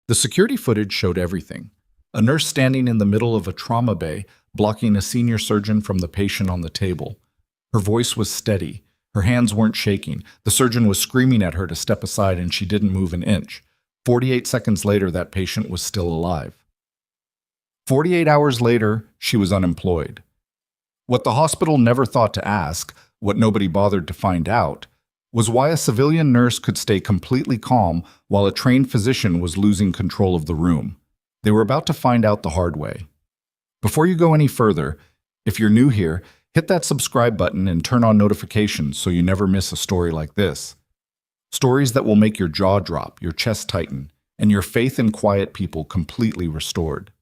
The security footage showed everything. A nurse standing in the middle of a trauma bay, blocking a senior surgeon from the patient on the table. Her voice was steady. Her hands weren't shaking. The surgeon was screaming at her to step aside, and she didn't move an inch. 48 seconds later, that patient was still alive. 48 hours later, she was unemployed. What the hospital never thought to ask, what nobody bothered to find out, was why a civilian nurse could stay completely calm while a trained physician was losing control of the room. They were about to find out the hard way. Before you go any further, if you're new here, hit that subscribe button and turn on notifications so you never miss a story like this. Stories that will make your jaw drop, your chest tighten, and your faith in quiet people completely restored.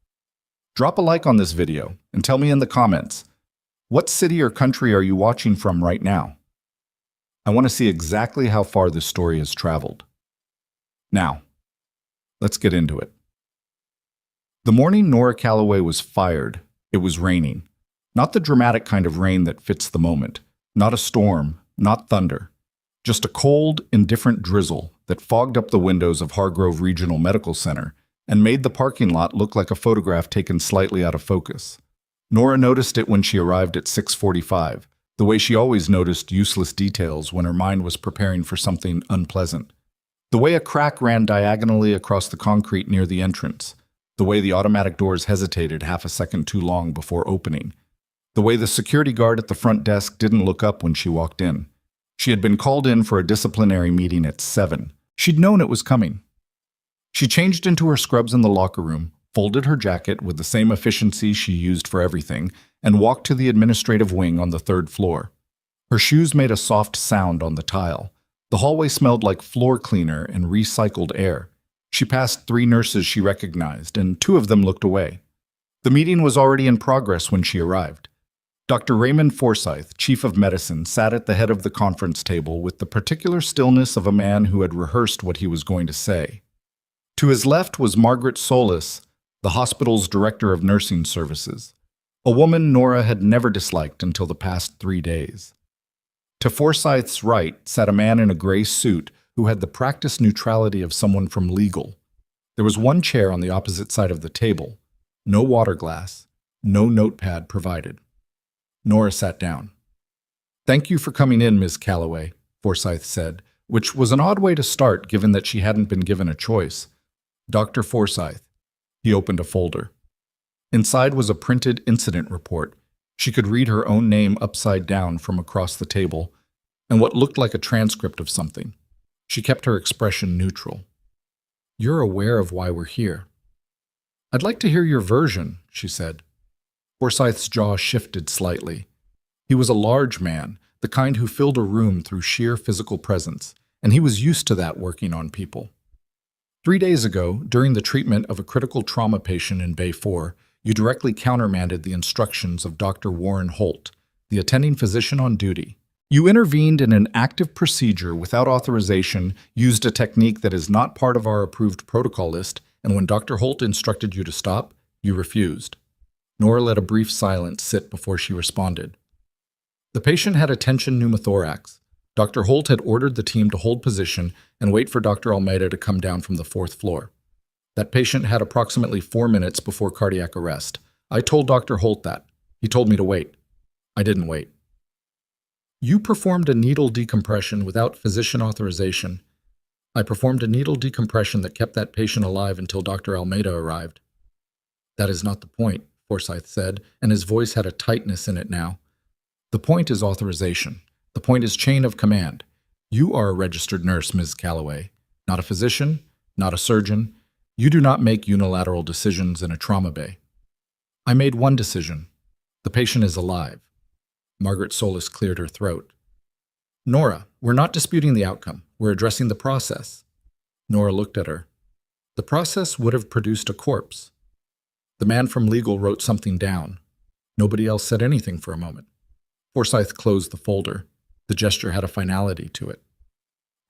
Drop a like on this video and tell me in the comments, what city or country are you watching from right now? I want to see exactly how far this story has traveled. Now, let's get into it. The morning Nora Calloway was fired, it was raining. Not the dramatic kind of rain that fits the moment. Not a storm, not thunder. Just a cold, indifferent drizzle that fogged up the windows of Hargrove Regional Medical Center and made the parking lot look like a photograph taken slightly out of focus. Nora noticed it when she arrived at 6:45, the way she always noticed useless details when her mind was preparing for something unpleasant. The way a crack ran diagonally across the concrete near the entrance. The way the automatic doors hesitated half a second too long before opening. The way the security guard at the front desk didn't look up when she walked in. She had been called in for a disciplinary meeting at 7. She'd known it was coming. She changed into her scrubs in the locker room, folded her jacket with the same efficiency she used for everything, and walked to the administrative wing on the 3rd floor. Her shoes made a soft sound on the tile. The hallway smelled like floor cleaner and recycled air. She passed 3 nurses she recognized, and 2 of them looked away. The meeting was already in progress when she arrived. Dr. Raymond Forsyth, Chief of Medicine, sat at the head of the conference table with the particular stillness of a man who had rehearsed what he was going to say. To his left was Margaret Solis, the hospital's Director of Nursing Services, a woman Nora had never disliked until the past 3 days. To Forsyth's right sat a man in a gray suit who had the practiced neutrality of someone from legal. There was one chair on the opposite side of the table, no water glass, no notepad provided. Nora sat down. "Thank you for coming in, Ms. Calloway," Forsyth said, which was an odd way to start given that she hadn't been given a choice. Dr. Forsyth. He opened a folder. Inside was a printed incident report. She could read her own name upside down from across the table, and what looked like a transcript of something. She kept her expression neutral. "You're aware of why we're here." "I'd like to hear your version," she said. Forsyth's jaw shifted slightly. He was a large man, the kind who filled a room through sheer physical presence, and he was used to that working on people. 3 days ago, during the treatment of a critical trauma patient in Bay 4, you directly countermanded the instructions of Dr. Warren Holt, the attending physician on duty. You intervened in an active procedure without authorization, used a technique that is not part of our approved protocol list, and when Dr. Holt instructed you to stop, you refused. Nora let a brief silence sit before she responded. The patient had a tension pneumothorax. Dr. Holt had ordered the team to hold position and wait for Dr. Almeida to come down from the 4th floor. That patient had approximately 4 minutes before cardiac arrest. I told Dr. Holt that. He told me to wait. I didn't wait. You performed a needle decompression without physician authorization. I performed a needle decompression that kept that patient alive until Dr. Almeida arrived. That is not the point, Forsyth said, and his voice had a tightness in it now. The point is authorization. The point is chain of command. You are a registered nurse, Ms. Calloway, not a physician, not a surgeon. You do not make unilateral decisions in a trauma bay. I made one decision. The patient is alive. Margaret Solis cleared her throat. Nora, we're not disputing the outcome. We're addressing the process. Nora looked at her. The process would have produced a corpse. The man from legal wrote something down. Nobody else said anything for a moment. Forsyth closed the folder. The gesture had a finality to it.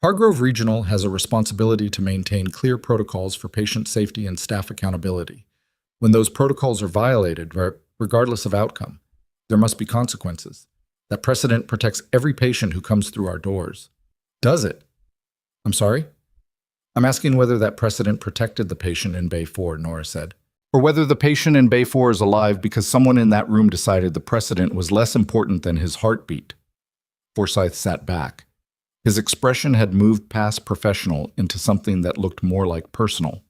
Hargrove Regional has a responsibility to maintain clear protocols for patient safety and staff accountability. When those protocols are violated, regardless of outcome, there must be consequences. That precedent protects every patient who comes through our doors. Does it? I'm sorry? I'm asking whether that precedent protected the patient in Bay 4, Nora said. Or whether the patient in Bay 4 is alive because someone in that room decided the precedent was less important than his heartbeat. Forsyth sat back. His expression had moved past professional into something that looked more like personal.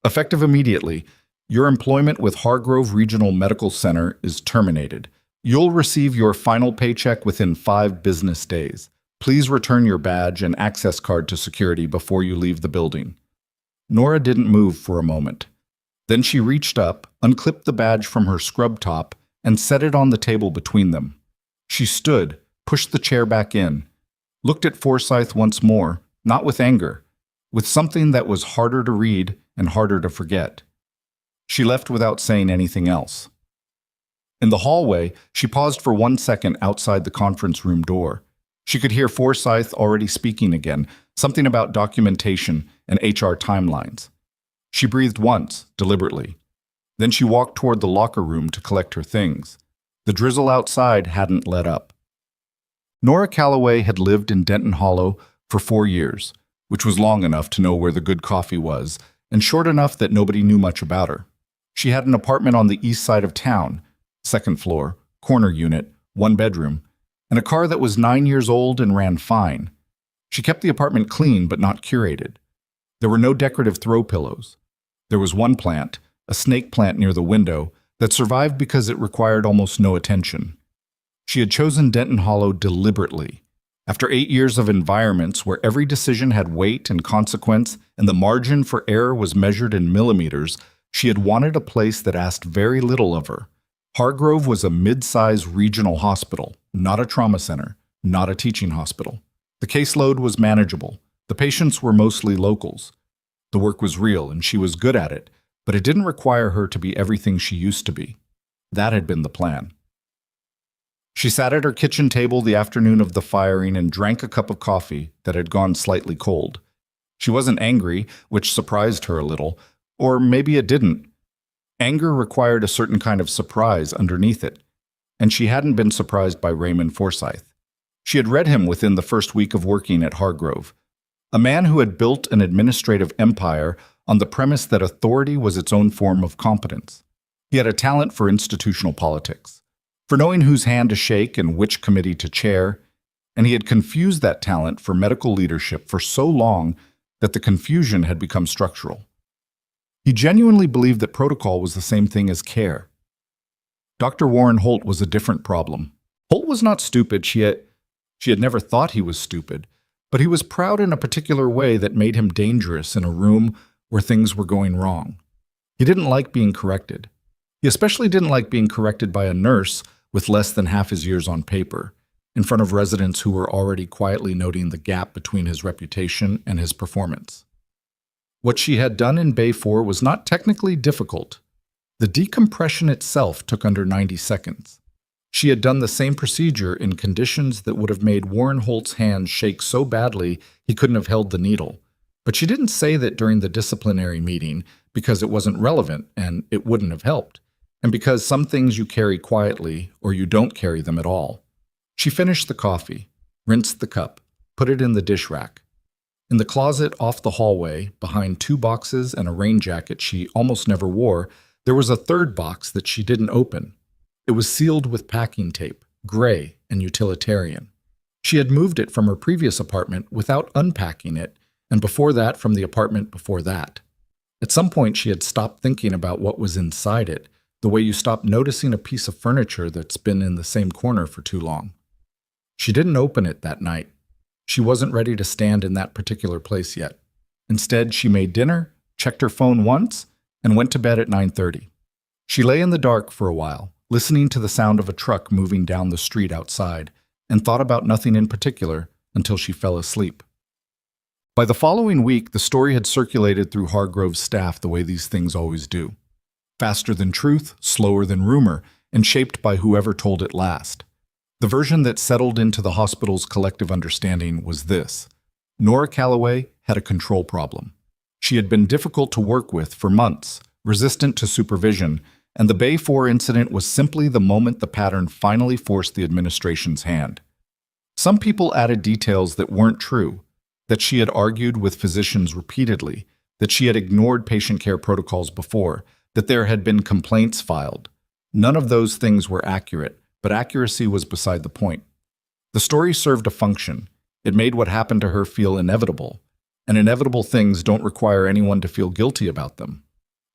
Effective immediately, your employment with Hargrove Regional Medical Center is terminated. You'll receive your final paycheck within 5 business days. Please return your badge and access card to security before you leave the building. Nora didn't move for a moment. Then she reached up, unclipped the badge from her scrub top, and set it on the table between them. She stood, pushed the chair back in, looked at Forsyth once more, not with anger, with something that was harder to read and harder to forget. She left without saying anything else. In the hallway, she paused for 1 second outside the conference room door. She could hear Forsyth already speaking again, something about documentation and HR timelines. She breathed once, deliberately. Then she walked toward the locker room to collect her things. The drizzle outside hadn't let up. Nora Calloway had lived in Denton Hollow for 4 years, which was long enough to know where the good coffee was, and short enough that nobody knew much about her. She had an apartment on the east side of town, 2nd floor, corner unit, 1 bedroom, and a car that was 9 years old and ran fine. She kept the apartment clean but not curated. There were no decorative throw pillows. There was one plant, a snake plant near the window, that survived because it required almost no attention. She had chosen Denton Hollow deliberately. After 8 years of environments where every decision had weight and consequence and the margin for error was measured in millimeters, she had wanted a place that asked very little of her. Hargrove was a mid-size regional hospital, not a trauma center, not a teaching hospital. The caseload was manageable. The patients were mostly locals. The work was real and she was good at it, but it didn't require her to be everything she used to be. That had been the plan. She sat at her kitchen table the afternoon of the firing and drank a cup of coffee that had gone slightly cold. She wasn't angry, which surprised her a little, or maybe it didn't. Anger required a certain kind of surprise underneath it, and she hadn't been surprised by Raymond Forsyth. She had read him within the first week of working at Hargrove, a man who had built an administrative empire on the premise that authority was its own form of competence. He had a talent for institutional politics, for knowing whose hand to shake and which committee to chair, and he had confused that talent for medical leadership for so long that the confusion had become structural. He genuinely believed that protocol was the same thing as care. Dr. Warren Holt was a different problem. Holt was not stupid. She had never thought he was stupid, but he was proud in a particular way that made him dangerous in a room where things were going wrong. He didn't like being corrected. He especially didn't like being corrected by a nurse with less than half his years on paper, in front of residents who were already quietly noting the gap between his reputation and his performance. What she had done in Bay 4 was not technically difficult. The decompression itself took under 90 seconds. She had done the same procedure in conditions that would have made Warren Holt's hands shake so badly he couldn't have held the needle. But she didn't say that during the disciplinary meeting because it wasn't relevant and it wouldn't have helped, and because some things you carry quietly or you don't carry them at all. She finished the coffee, rinsed the cup, put it in the dish rack. In the closet off the hallway, behind 2 boxes and a rain jacket she almost never wore, there was a 3rd box that she didn't open. It was sealed with packing tape, gray and utilitarian. She had moved it from her previous apartment without unpacking it, and before that from the apartment before that. At some point she had stopped thinking about what was inside it, the way you stop noticing a piece of furniture that's been in the same corner for too long. She didn't open it that night. She wasn't ready to stand in that particular place yet. Instead, she made dinner, checked her phone once, and went to bed at 9:30. She lay in the dark for a while, listening to the sound of a truck moving down the street outside, and thought about nothing in particular until she fell asleep. By the following week, the story had circulated through Hargrove's staff the way these things always do. Faster than truth, slower than rumor, and shaped by whoever told it last. The version that settled into the hospital's collective understanding was this: Nora Calloway had a control problem. She had been difficult to work with for months, resistant to supervision, and the Bay 4 incident was simply the moment the pattern finally forced the administration's hand. Some people added details that weren't true. that she had argued with physicians repeatedly, that she had ignored patient care protocols before, that there had been complaints filed. None of those things were accurate, but accuracy was beside the point. The story served a function. It made what happened to her feel inevitable, and inevitable things don't require anyone to feel guilty about them.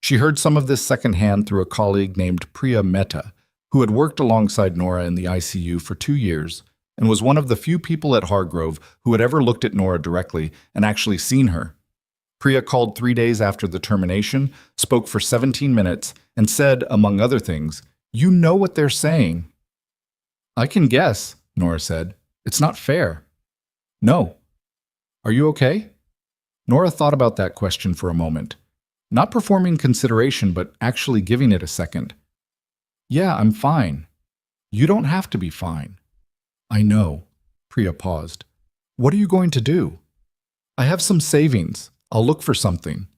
She heard some of this secondhand through a colleague named Priya Mehta, who had worked alongside Nora in the ICU for 2 years and was one of the few people at Hargrove who had ever looked at Nora directly and actually seen her. Priya called 3 days after the termination, spoke for 17 minutes, and said, among other things, "You know what they're saying." "I can guess," Nora said. "It's not fair." "No." "Are you okay?" Nora thought about that question for a moment, not performing consideration, but actually giving it a second. "Yeah, I'm fine." "You don't have to be fine." "I know." Priya paused. "What are you going to do?" "I have some savings. I'll look for something."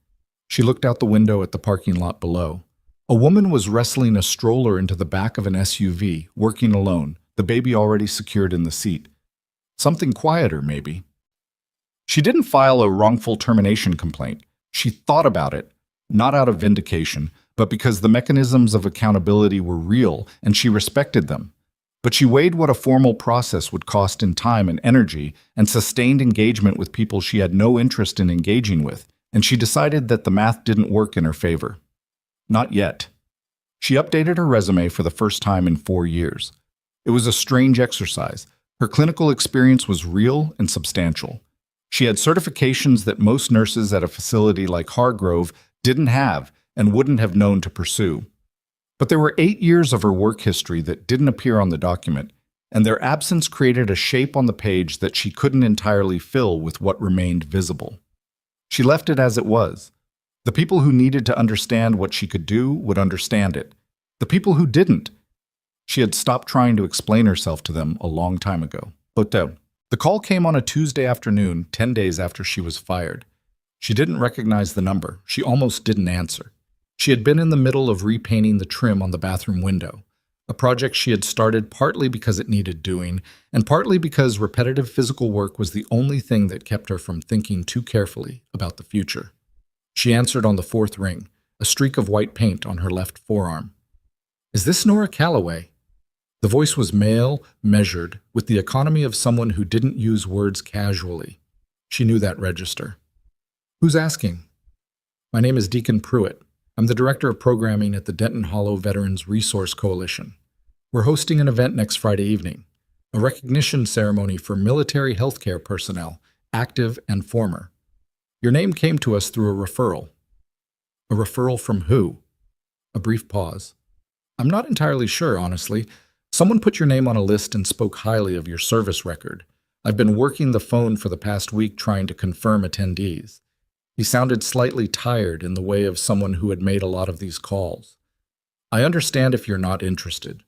She looked out the window at the parking lot below. A woman was wrestling a stroller into the back of an SUV, working alone, the baby already secured in the seat. Something quieter, maybe. She didn't file a wrongful termination complaint. She thought about it, not out of vindication, but because the mechanisms of accountability were real and she respected them. But she weighed what a formal process would cost in time and energy and sustained engagement with people she had no interest in engaging with, and she decided that the math didn't work in her favor. Not yet. She updated her resume for the first time in 4 years. It was a strange exercise. Her clinical experience was real and substantial. She had certifications that most nurses at a facility like Hargrove didn't have and wouldn't have known to pursue. But there were 8 years of her work history that didn't appear on the document, and their absence created a shape on the page that she couldn't entirely fill with what remained visible. She left it as it was. The people who needed to understand what she could do would understand it. The people who didn't, she had stopped trying to explain herself to them a long time ago. Hotel. The call came on a Tuesday afternoon, 10 days after she was fired. She didn't recognize the number. She almost didn't answer. She had been in the middle of repainting the trim on the bathroom window, a project she had started partly because it needed doing, and partly because repetitive physical work was the only thing that kept her from thinking too carefully about the future. She answered on the 4th ring, a streak of white paint on her left forearm. "Is this Nora Calloway?" The voice was male, measured, with the economy of someone who didn't use words casually. She knew that register. "Who's asking?" "My name is Deacon Pruitt. I'm the Director of Programming at the Denton Hollow Veterans Resource Coalition. We're hosting an event next Friday evening, a recognition ceremony for military healthcare personnel, active and former. Your name came to us through a referral." "A referral from who?" A brief pause. "I'm not entirely sure, honestly. Someone put your name on a list and spoke highly of your service record. I've been working the phone for the past week trying to confirm attendees." He sounded slightly tired in the way of someone who had made a lot of these calls. "I understand if you're not interested.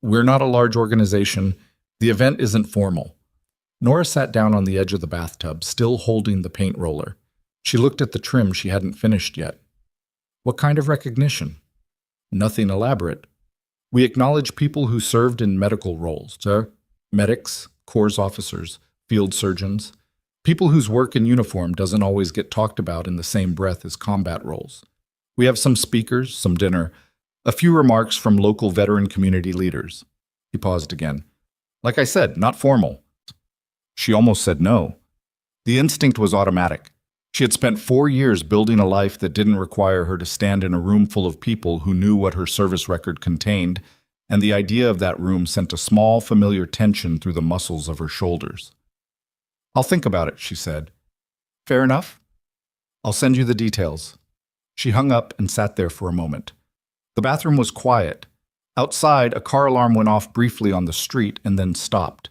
We're not a large organization. The event isn't formal." Nora sat down on the edge of the bathtub, still holding the paint roller. She looked at the trim she hadn't finished yet. "What kind of recognition?" "Nothing elaborate. We acknowledge people who served in medical roles, sir. Medics, corps officers, field surgeons. People whose work in uniform doesn't always get talked about in the same breath as combat roles. We have some speakers, some dinner, a few remarks from local veteran community leaders." He paused again. "Like I said, not formal." She almost said no. The instinct was automatic. She had spent 4 years building a life that didn't require her to stand in a room full of people who knew what her service record contained, and the idea of that room sent a small, familiar tension through the muscles of her shoulders. "I'll think about it," she said. "Fair enough? I'll send you the details." She hung up and sat there for a moment. The bathroom was quiet. Outside, a car alarm went off briefly on the street and then stopped.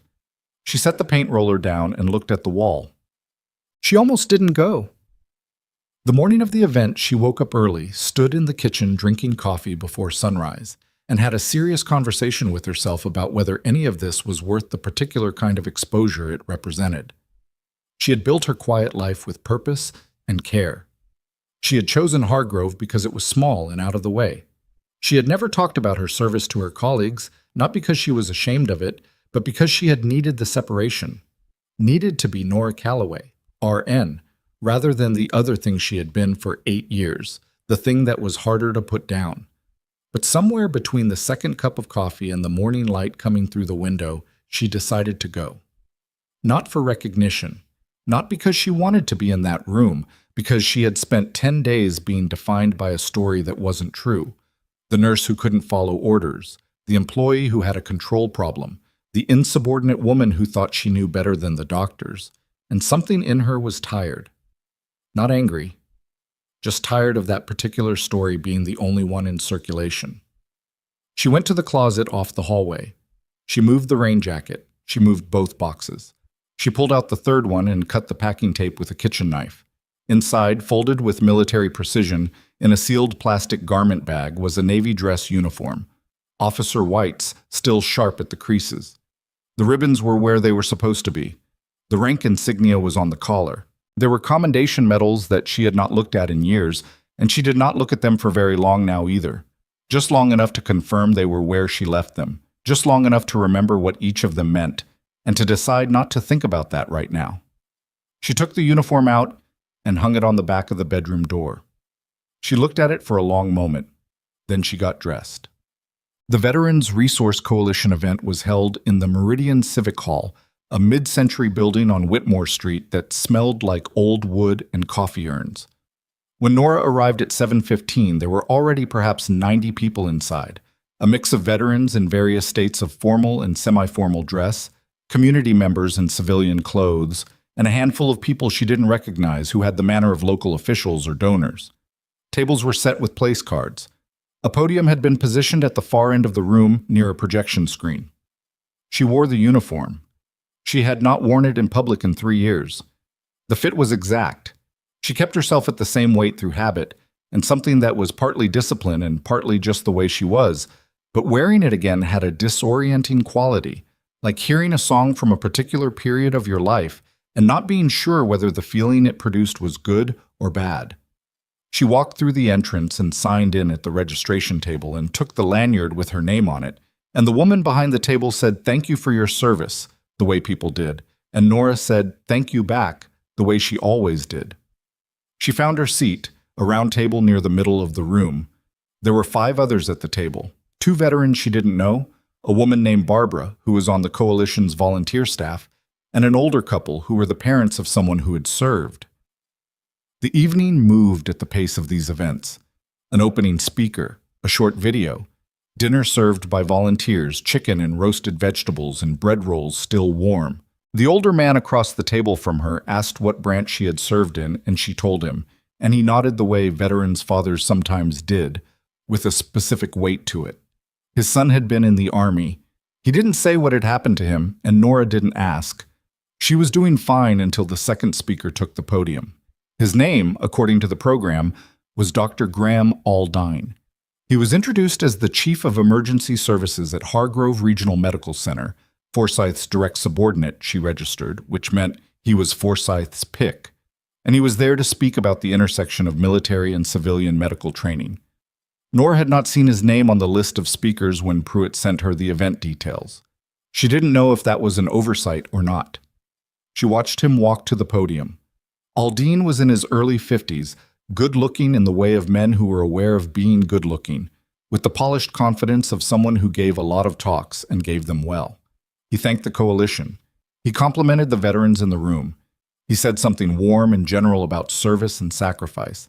She set the paint roller down and looked at the wall. She almost didn't go. The morning of the event, she woke up early, stood in the kitchen drinking coffee before sunrise, and had a serious conversation with herself about whether any of this was worth the particular kind of exposure it represented. She had built her quiet life with purpose and care. She had chosen Hargrove because it was small and out of the way. She had never talked about her service to her colleagues, not because she was ashamed of it, but because she had needed the separation, needed to be Nora Calloway. RN, rather than the other thing she had been for 8 years, the thing that was harder to put down. But somewhere between the second cup of coffee and the morning light coming through the window, she decided to go. Not for recognition, not because she wanted to be in that room, because she had spent 10 days being defined by a story that wasn't true. The nurse who couldn't follow orders, the employee who had a control problem, the insubordinate woman who thought she knew better than the doctors, and something in her was tired. Not angry, just tired of that particular story being the only one in circulation. She went to the closet off the hallway. She moved the rain jacket. She moved both boxes. She pulled out the third one and cut the packing tape with a kitchen knife. Inside, folded with military precision, in a sealed plastic garment bag, was a navy dress uniform. Officer White's, still sharp at the creases. The ribbons were where they were supposed to be. The rank insignia was on the collar. There were commendation medals that she had not looked at in years, and she did not look at them for very long now either. Just long enough to confirm they were where she left them. Just long enough to remember what each of them meant, and to decide not to think about that right now. She took the uniform out and hung it on the back of the bedroom door. She looked at it for a long moment. Then she got dressed. The Veterans Resource Coalition event was held in the Meridian Civic Hall, a mid-century building on Whitmore Street that smelled like old wood and coffee urns. When Nora arrived at 7:15, there were already perhaps 90 people inside, a mix of veterans in various states of formal and semi-formal dress, community members in civilian clothes, and a handful of people she didn't recognize who had the manner of local officials or donors. Tables were set with place cards. A podium had been positioned at the far end of the room near a projection screen. She wore the uniform. She had not worn it in public in 3 years. The fit was exact. She kept herself at the same weight through habit, and something that was partly discipline and partly just the way she was, but wearing it again had a disorienting quality, like hearing a song from a particular period of your life and not being sure whether the feeling it produced was good or bad. She walked through the entrance and signed in at the registration table and took the lanyard with her name on it, and the woman behind the table said, "Thank you for your service," the way people did, and Nora said, "Thank you back," the way she always did. She found her seat, a round table near the middle of the room. There were 5 others at the table, 2 veterans she didn't know, a woman named Barbara, who was on the coalition's volunteer staff, and an older couple who were the parents of someone who had served. The evening moved at the pace of these events. An opening speaker, a short video, dinner served by volunteers, chicken and roasted vegetables and bread rolls still warm. The older man across the table from her asked what branch she had served in, and she told him, and he nodded the way veterans' fathers sometimes did, with a specific weight to it. His son had been in the Army. He didn't say what had happened to him, and Nora didn't ask. She was doing fine until the second speaker took the podium. His name, according to the program, was Dr. Graham Aldine. He was introduced as the Chief of Emergency Services at Hargrove Regional Medical Center, Forsyth's direct subordinate, she registered, which meant he was Forsyth's pick, and he was there to speak about the intersection of military and civilian medical training. Nora had not seen his name on the list of speakers when Pruitt sent her the event details. She didn't know if that was an oversight or not. She watched him walk to the podium. Aldine was in his early 50s, good-looking in the way of men who were aware of being good-looking, with the polished confidence of someone who gave a lot of talks and gave them well. He thanked the coalition. He complimented the veterans in the room. He said something warm and general about service and sacrifice.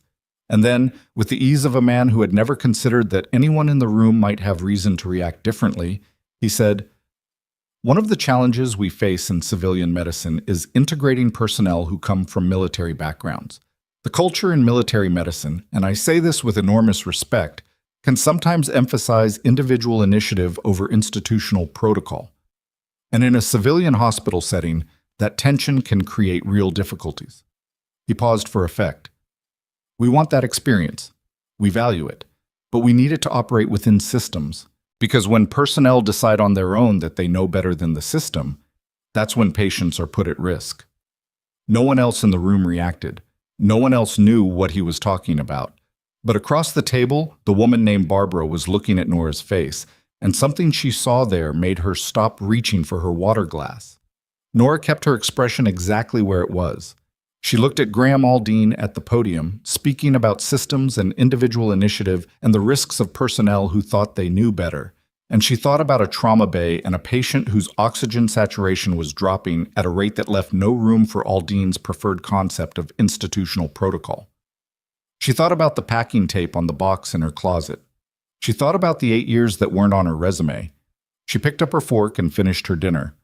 And then, with the ease of a man who had never considered that anyone in the room might have reason to react differently, he said, "One of the challenges we face in civilian medicine is integrating personnel who come from military backgrounds. The culture in military medicine, and I say this with enormous respect, can sometimes emphasize individual initiative over institutional protocol. And in a civilian hospital setting, that tension can create real difficulties." He paused for effect. "We want that experience. We value it. But we need it to operate within systems. Because when personnel decide on their own that they know better than the system, that's when patients are put at risk." No one else in the room reacted. No one else knew what he was talking about. But across the table, the woman named Barbara was looking at Nora's face, and something she saw there made her stop reaching for her water glass. Nora kept her expression exactly where it was. She looked at Graham Aldine at the podium, speaking about systems and individual initiative and the risks of personnel who thought they knew better. And she thought about a trauma bay and a patient whose oxygen saturation was dropping at a rate that left no room for Aldine's preferred concept of institutional protocol. She thought about the packing tape on the box in her closet. She thought about the 8 years that weren't on her resume. She picked up her fork and finished her dinner.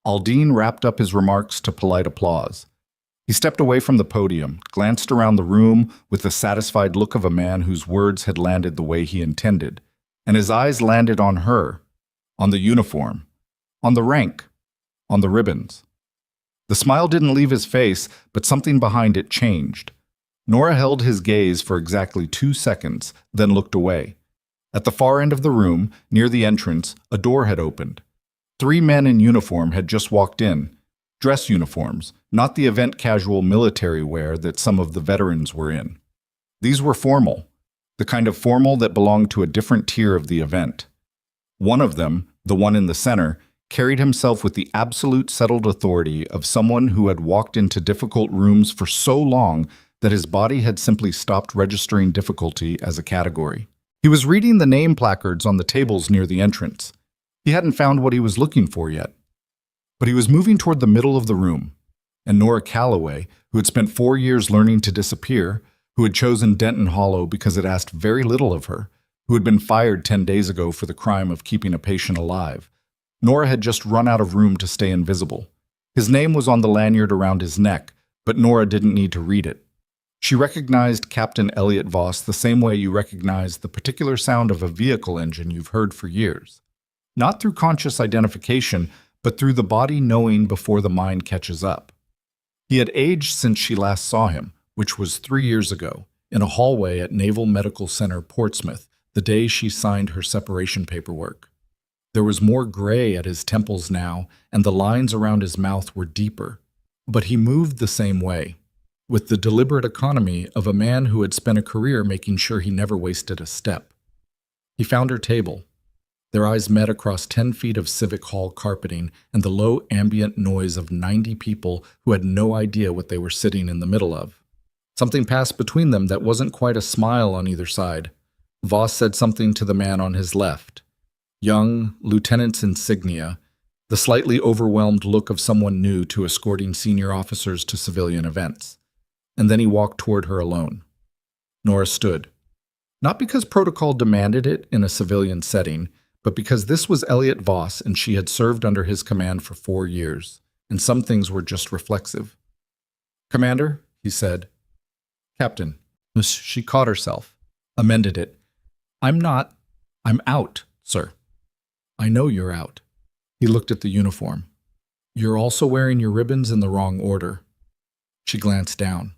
Aldine wrapped up his remarks to polite applause. He stepped away from the podium, glanced around the room with the satisfied look of a man whose words had landed the way he intended, and his eyes landed on her, on the uniform, on the rank, on the ribbons. The smile didn't leave his face, but something behind it changed. Nora held his gaze for exactly 2 seconds, then looked away. At the far end of the room, near the entrance, a door had opened. 3 men in uniform had just walked in. Dress uniforms, not the event casual military wear that some of the veterans were in. These were formal, the kind of formal that belonged to a different tier of the event. One of them, the one in the center, carried himself with the absolute settled authority of someone who had walked into difficult rooms for so long that his body had simply stopped registering difficulty as a category. He was reading the name placards on the tables near the entrance. He hadn't found what he was looking for yet. But he was moving toward the middle of the room, and Nora Calloway, who had spent 4 years learning to disappear, who had chosen Denton Hollow because it asked very little of her, who had been fired 10 days ago for the crime of keeping a patient alive. Nora had just run out of room to stay invisible. His name was on the lanyard around his neck, but Nora didn't need to read it. She recognized Captain Elliot Voss the same way you recognize the particular sound of a vehicle engine you've heard for years. Not through conscious identification, but through the body knowing before the mind catches up. He had aged since she last saw him, which was 3 years ago, in a hallway at Naval Medical Center, Portsmouth, the day she signed her separation paperwork. There was more gray at his temples now, and the lines around his mouth were deeper. But he moved the same way, with the deliberate economy of a man who had spent a career making sure he never wasted a step. He found her table. Their eyes met across 10 feet of Civic Hall carpeting and the low ambient noise of 90 people who had no idea what they were sitting in the middle of. Something passed between them that wasn't quite a smile on either side. Voss said something to the man on his left. Young, lieutenant's insignia, the slightly overwhelmed look of someone new to escorting senior officers to civilian events. And then he walked toward her alone. Nora stood. Not because protocol demanded it in a civilian setting, but because this was Elliot Voss and she had served under his command for 4 years, and some things were just reflexive. "Commander," he said. "Captain." She caught herself, amended it. I'm out, sir." "I know you're out." He looked at the uniform. "You're also wearing your ribbons in the wrong order." She glanced down.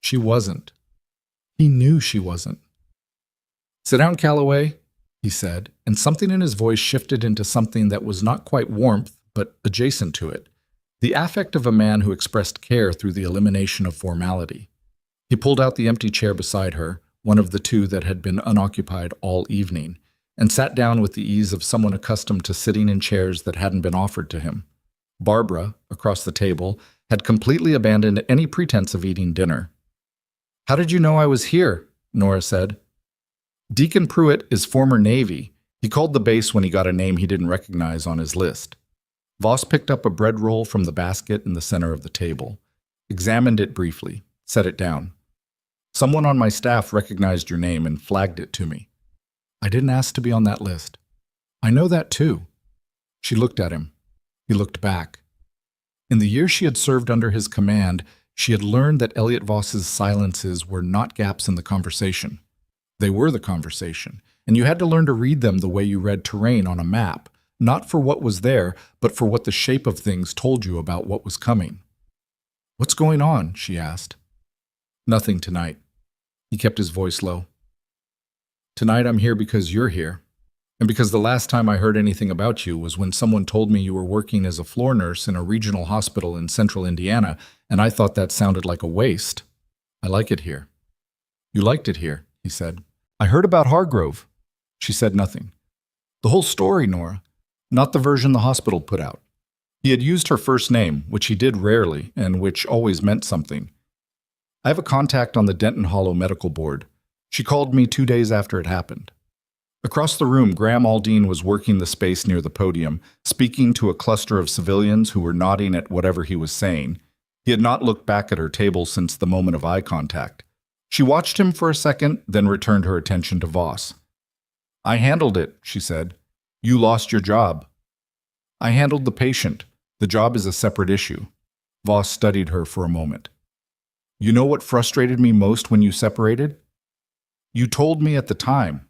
She wasn't. He knew she wasn't. "Sit down, Calloway," he said, and something in his voice shifted into something that was not quite warmth, but adjacent to it, the affect of a man who expressed care through the elimination of formality. He pulled out the empty chair beside her, one of the 2 that had been unoccupied all evening, and sat down with the ease of someone accustomed to sitting in chairs that hadn't been offered to him. Barbara, across the table, had completely abandoned any pretense of eating dinner. "How did you know I was here?" Nora said. "Deacon Pruitt is former Navy." He called the base when he got a name he didn't recognize on his list. Voss picked up a bread roll from the basket in the center of the table, examined it briefly, set it down. "Someone on my staff recognized your name and flagged it to me." "I didn't ask to be on that list." "I know that too." She looked at him. He looked back. In the year she had served under his command, she had learned that Elliot Voss's silences were not gaps in the conversation. They were the conversation, and you had to learn to read them the way you read terrain on a map, not for what was there, but for what the shape of things told you about what was coming. "What's going on?" she asked. "Nothing tonight." He kept his voice low. "Tonight I'm here because you're here, and because the last time I heard anything about you was when someone told me you were working as a floor nurse in a regional hospital in central Indiana, and I thought that sounded like a waste. I like it here." "You liked it here," he said. "I heard about Hargrove." She said nothing. "The whole story, Nora, not the version the hospital put out." He had used her first name, which he did rarely, and which always meant something. I have a contact on the Denton Hollow Medical Board. She called me 2 days after it happened. Across the room, Graham Aldine was working the space near the podium, speaking to a cluster of civilians who were nodding at whatever he was saying. He had not looked back at her table since the moment of eye contact. She watched him for a second, then returned her attention to Voss. "I handled it," she said. "You lost your job." "I handled the patient. The job is a separate issue." Voss studied her for a moment. "You know what frustrated me most when you separated? You told me at the time.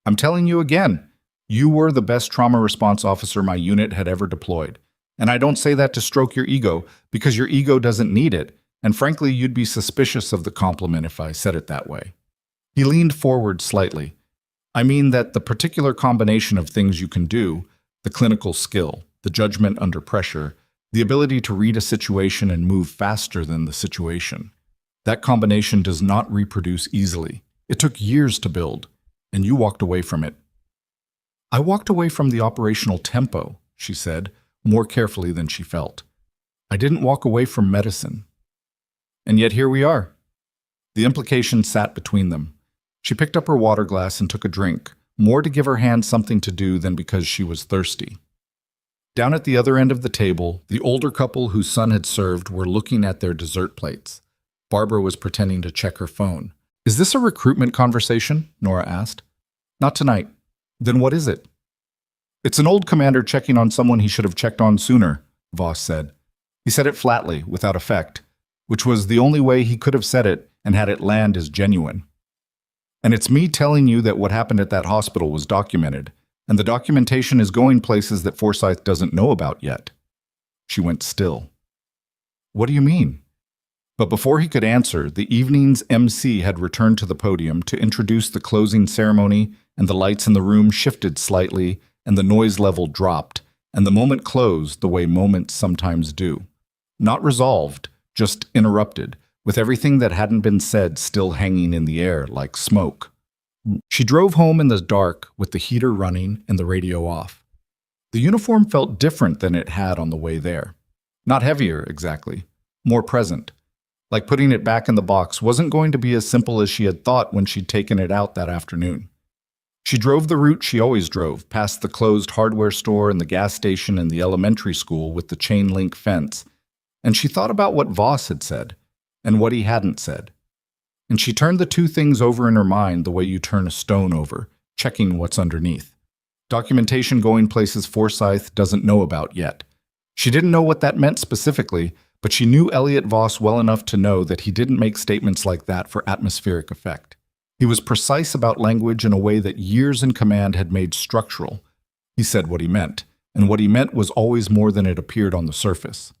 I'm telling you again, you were the best trauma response officer my unit had ever deployed. And I don't say that to stroke your ego, because your ego doesn't need it, and frankly, you'd be suspicious of the compliment if I said it that way." He leaned forward slightly. "I mean that the particular combination of things you can do, the clinical skill, the judgment under pressure, the ability to read a situation and move faster than the situation, that combination does not reproduce easily. It took years to build, and you walked away from it." "I walked away from the operational tempo," she said, more carefully than she felt. "I didn't walk away from medicine. And yet here we are." The implication sat between them. She picked up her water glass and took a drink, more to give her hand something to do than because she was thirsty. Down at the other end of the table, the older couple whose son had served were looking at their dessert plates. Barbara was pretending to check her phone. "Is this a recruitment conversation?" Nora asked. "Not tonight." "Then what is it?" "It's an old commander checking on someone he should have checked on sooner," Voss said. He said it flatly, without effect, which was the only way he could have said it and had it land as genuine. "And it's me telling you that what happened at that hospital was documented, and the documentation is going places that Forsyth doesn't know about yet." She went still. "What do you mean?" But before he could answer, the evening's MC had returned to the podium to introduce the closing ceremony, and the lights in the room shifted slightly, and the noise level dropped, and the moment closed the way moments sometimes do. Not resolved, just interrupted, with everything that hadn't been said still hanging in the air like smoke. She drove home in the dark with the heater running and the radio off. The uniform felt different than it had on the way there. Not heavier, exactly. More present. Like putting it back in the box wasn't going to be as simple as she had thought when she'd taken it out that afternoon. She drove the route she always drove, past the closed hardware store and the gas station and the elementary school with the chain-link fence, and she thought about what Voss had said, and what he hadn't said. And she turned the two things over in her mind the way you turn a stone over, checking what's underneath. Documentation going places Forsyth doesn't know about yet. She didn't know what that meant specifically, but she knew Elliot Voss well enough to know that he didn't make statements like that for atmospheric effect. He was precise about language in a way that years in command had made structural. He said what he meant, and what he meant was always more than it appeared on the surface.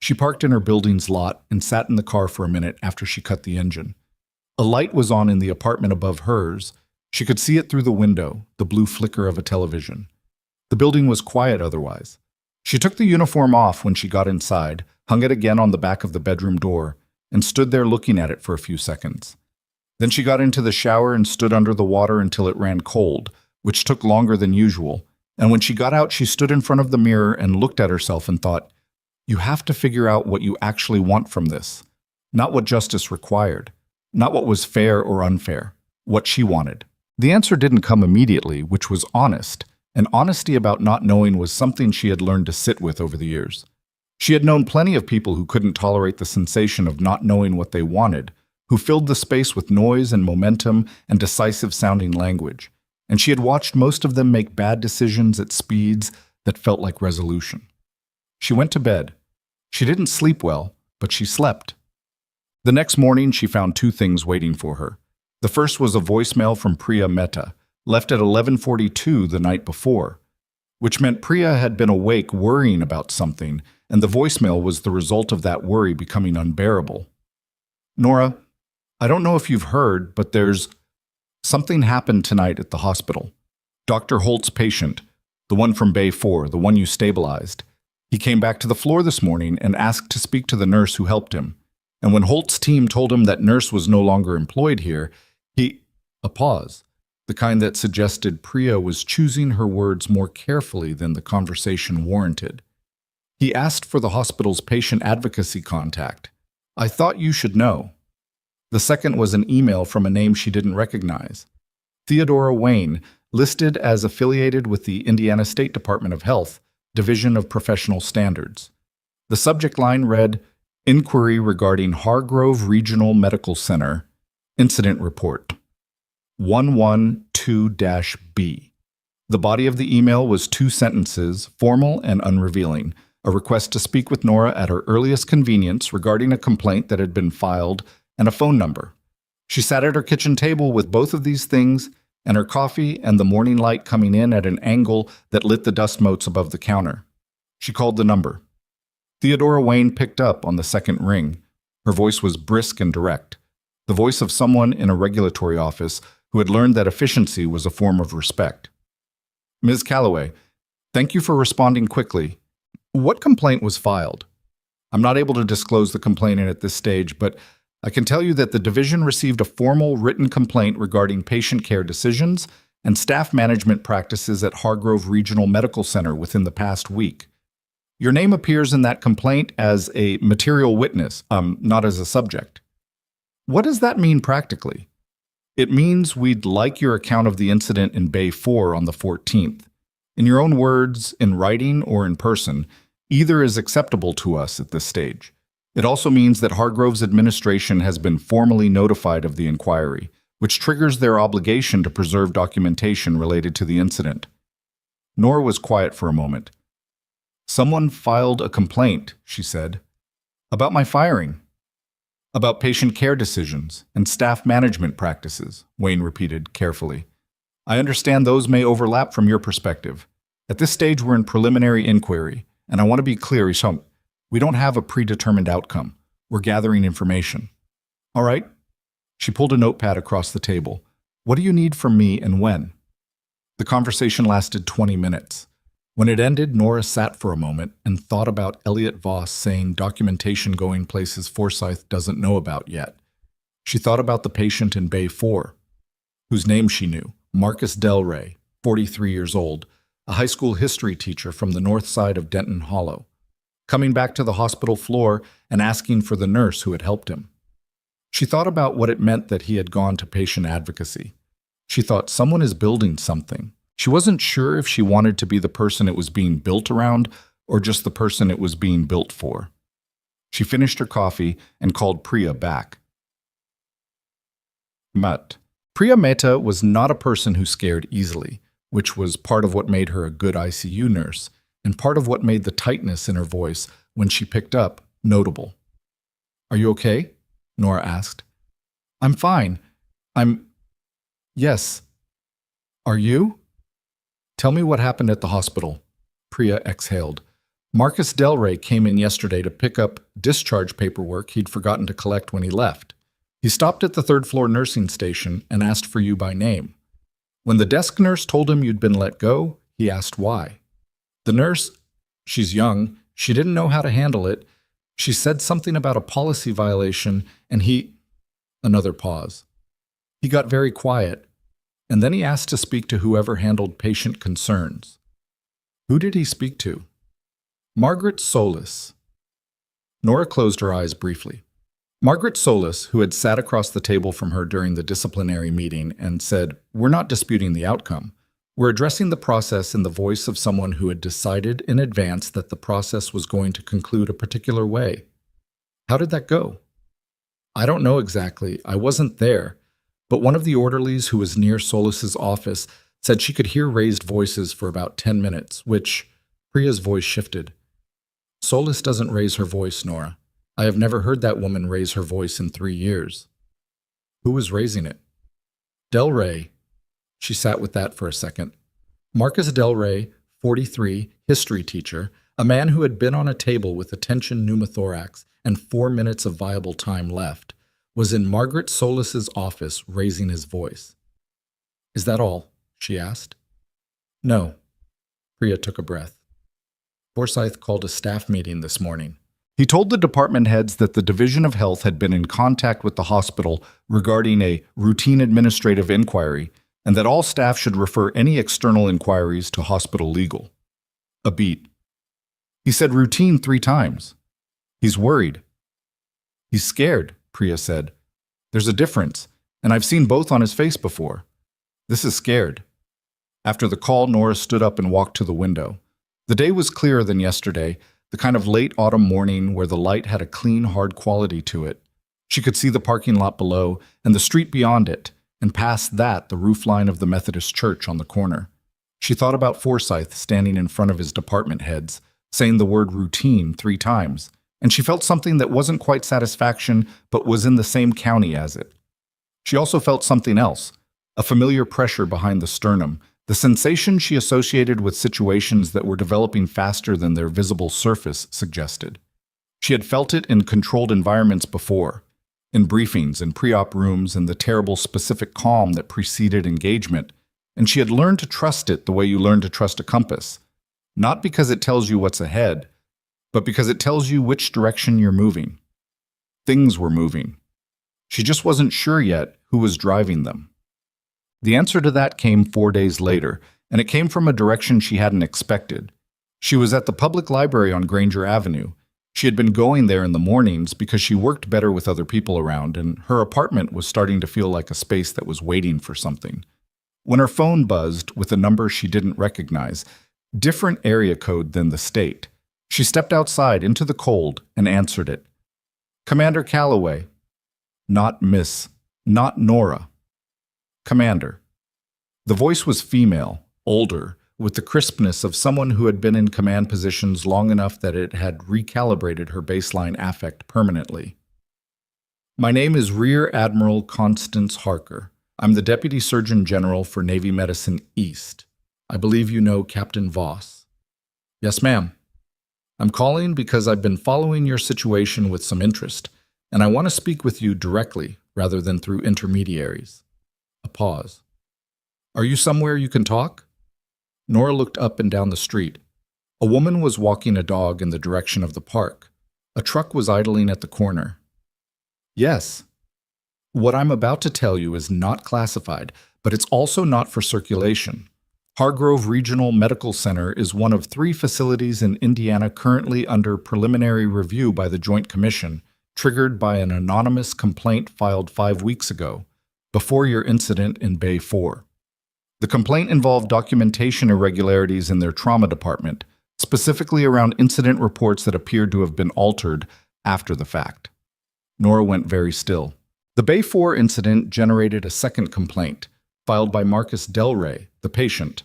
She parked in her building's lot and sat in the car for a minute after she cut the engine. A light was on in the apartment above hers. She could see it through the window, the blue flicker of a television. The building was quiet otherwise. She took the uniform off when she got inside, hung it again on the back of the bedroom door, and stood there looking at it for a few seconds. Then she got into the shower and stood under the water until it ran cold, which took longer than usual, and when she got out she stood in front of the mirror and looked at herself and thought, "You have to figure out what you actually want from this, not what justice required, not what was fair or unfair, what she wanted." The answer didn't come immediately, which was honest, and honesty about not knowing was something she had learned to sit with over the years. She had known plenty of people who couldn't tolerate the sensation of not knowing what they wanted, who filled the space with noise and momentum and decisive-sounding language, and she had watched most of them make bad decisions at speeds that felt like resolution. She went to bed. She didn't sleep well, but she slept. The next morning, she found two things waiting for her. The first was a voicemail from Priya Mehta, left at 11:42 the night before, which meant Priya had been awake worrying about something, and the voicemail was the result of that worry becoming unbearable. "Nora, I don't know if you've heard, but something happened tonight at the hospital. Dr. Holt's patient, the one from Bay 4, the one you stabilized. He came back to the floor this morning and asked to speak to the nurse who helped him. And when Holt's team told him that nurse was no longer employed here, A pause, the kind that suggested Priya was choosing her words more carefully than the conversation warranted. He asked for the hospital's patient advocacy contact. I thought you should know. The second was an email from a name she didn't recognize. Theodora Wayne, listed as affiliated with the Indiana State Department of Health, Division of Professional Standards. The subject line read, Inquiry regarding Hargrove Regional Medical Center, Incident Report, 112-B. The body of the email was 2 sentences, formal and unrevealing, a request to speak with Nora at her earliest convenience regarding a complaint that had been filed, and a phone number. She sat at her kitchen table with both of these things and her coffee and the morning light coming in at an angle that lit the dust motes above the counter. She called the number. Theodora Wayne picked up on the second ring. Her voice was brisk and direct, the voice of someone in a regulatory office who had learned that efficiency was a form of respect. Ms. Calloway, thank you for responding quickly. What complaint was filed? I'm not able to disclose the complainant at this stage, but I can tell you that the division received a formal written complaint regarding patient care decisions and staff management practices at Hargrove Regional Medical Center within the past week. Your name appears in that complaint as a material witness, not as a subject. What does that mean practically? It means we'd like your account of the incident in Bay 4 on the 14th. In your own words, in writing or in person, either is acceptable to us at this stage. It also means that Hargrove's administration has been formally notified of the inquiry, which triggers their obligation to preserve documentation related to the incident. Nora was quiet for a moment. Someone filed a complaint, she said. About my firing. About patient care decisions and staff management practices, Wayne repeated carefully. I understand those may overlap from your perspective. At this stage, we're in preliminary inquiry, and I want to be clear, Isham, we don't have a predetermined outcome. We're gathering information. All right? She pulled a notepad across the table. What do you need from me and when? The conversation lasted 20 minutes. When it ended, Nora sat for a moment and thought about Elliot Voss saying documentation going places Forsyth doesn't know about yet. She thought about the patient in Bay 4, whose name she knew, Marcus Delray, 43 years old, a high school history teacher from the north side of Denton Hollow, coming back to the hospital floor and asking for the nurse who had helped him. She thought about what it meant that he had gone to patient advocacy. She thought someone is building something. She wasn't sure if she wanted to be the person it was being built around or just the person it was being built for. She finished her coffee and called Priya back. Priya Mehta was not a person who scared easily, which was part of what made her a good ICU nurse and part of what made the tightness in her voice when she picked up notable. Are you okay? Nora asked. I'm fine. Yes. Are you? Tell me what happened at the hospital. Priya exhaled. Marcus Delray came in yesterday to pick up discharge paperwork he'd forgotten to collect when he left. He stopped at the third-floor nursing station and asked for you by name. When the desk nurse told him you'd been let go, he asked why. The nurse, she's young, she didn't know how to handle it. She said something about a policy violation, and Another pause. He got very quiet, and then he asked to speak to whoever handled patient concerns. Who did he speak to? Margaret Solis. Nora closed her eyes briefly. Margaret Solis, who had sat across the table from her during the disciplinary meeting and said, We're not disputing the outcome. We're addressing the process in the voice of someone who had decided in advance that the process was going to conclude a particular way. How did that go? I don't know exactly. I wasn't there. But one of the orderlies who was near Solis's office said she could hear raised voices for about 10 minutes, which Priya's voice shifted. Solis doesn't raise her voice, Nora. I have never heard that woman raise her voice in 3 years. Who was raising it? Delray. She sat with that for a second. Marcus Delray, 43, history teacher, a man who had been on a table with a tension pneumothorax and 4 minutes of viable time left, was in Margaret Solis's office raising his voice. Is that all? She asked. No. Priya took a breath. Forsyth called a staff meeting this morning. He told the department heads that the Division of Health had been in contact with the hospital regarding a routine administrative inquiry and that all staff should refer any external inquiries to hospital legal. A beat. He said routine 3 times. He's worried. He's scared, Priya said. There's a difference, and I've seen both on his face before. This is scared. After the call, Nora stood up and walked to the window. The day was clearer than yesterday, the kind of late autumn morning where the light had a clean, hard quality to it. She could see the parking lot below and the street beyond it, and past that the roofline of the Methodist church on the corner. She thought about Forsyth standing in front of his department heads, saying the word routine 3 times, and she felt something that wasn't quite satisfaction but was in the same county as it. She also felt something else, a familiar pressure behind the sternum, the sensation she associated with situations that were developing faster than their visible surface suggested. She had felt it in controlled environments before, in briefings, in pre-op rooms, and the terrible specific calm that preceded engagement, and she had learned to trust it the way you learn to trust a compass, not because it tells you what's ahead, but because it tells you which direction you're moving. Things were moving. She just wasn't sure yet who was driving them. The answer to that came 4 days later, and it came from a direction she hadn't expected. She was at the public library on Granger Avenue. She had been going there in the mornings because she worked better with other people around, and her apartment was starting to feel like a space that was waiting for something. When her phone buzzed with a number she didn't recognize, different area code than the state, she stepped outside into the cold and answered it. Commander Calloway. Not Miss. Not Nora. Commander. The voice was female, older, with the crispness of someone who had been in command positions long enough that it had recalibrated her baseline affect permanently. My name is Rear Admiral Constance Harker. I'm the Deputy Surgeon General for Navy Medicine East. I believe you know Captain Voss. Yes, ma'am. I'm calling because I've been following your situation with some interest, and I want to speak with you directly rather than through intermediaries. A pause. Are you somewhere you can talk? Nora looked up and down the street. A woman was walking a dog in the direction of the park. A truck was idling at the corner. Yes. What I'm about to tell you is not classified, but it's also not for circulation. Hargrove Regional Medical Center is one of 3 facilities in Indiana currently under preliminary review by the Joint Commission, triggered by an anonymous complaint filed 5 weeks ago, before your incident in Bay 4. The complaint involved documentation irregularities in their trauma department, specifically around incident reports that appeared to have been altered after the fact. Nora went very still. The Bay 4 incident generated a second complaint, filed by Marcus Delray, the patient,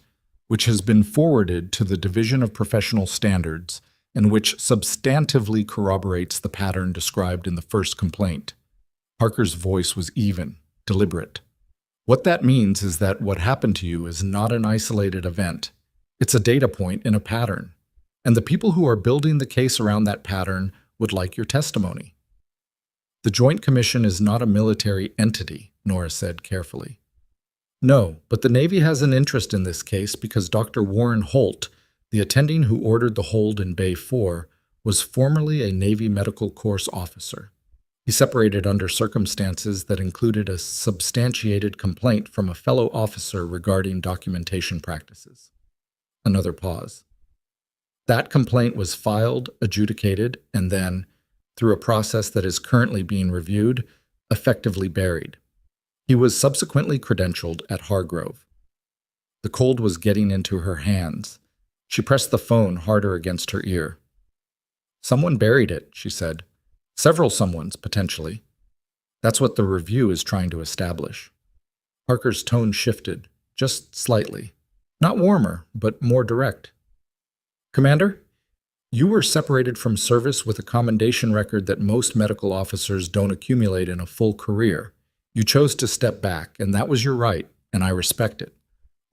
which has been forwarded to the Division of Professional Standards and which substantively corroborates the pattern described in the first complaint. Harker's voice was even, deliberate. What that means is that what happened to you is not an isolated event. It's a data point in a pattern, and the people who are building the case around that pattern would like your testimony. The Joint Commission is not a military entity, Nora said carefully. No, but the Navy has an interest in this case because Dr. Warren Holt, the attending who ordered the hold in Bay 4, was formerly a Navy Medical Course officer. He separated under circumstances that included a substantiated complaint from a fellow officer regarding documentation practices. Another pause. That complaint was filed, adjudicated, and then, through a process that is currently being reviewed, effectively buried. He was subsequently credentialed at Hargrove. The cold was getting into her hands. She pressed the phone harder against her ear. Someone buried it, she said. Several someones, potentially. That's what the review is trying to establish. Harker's tone shifted, just slightly. Not warmer, but more direct. Commander, you were separated from service with a commendation record that most medical officers don't accumulate in a full career. You chose to step back, and that was your right, and I respect it.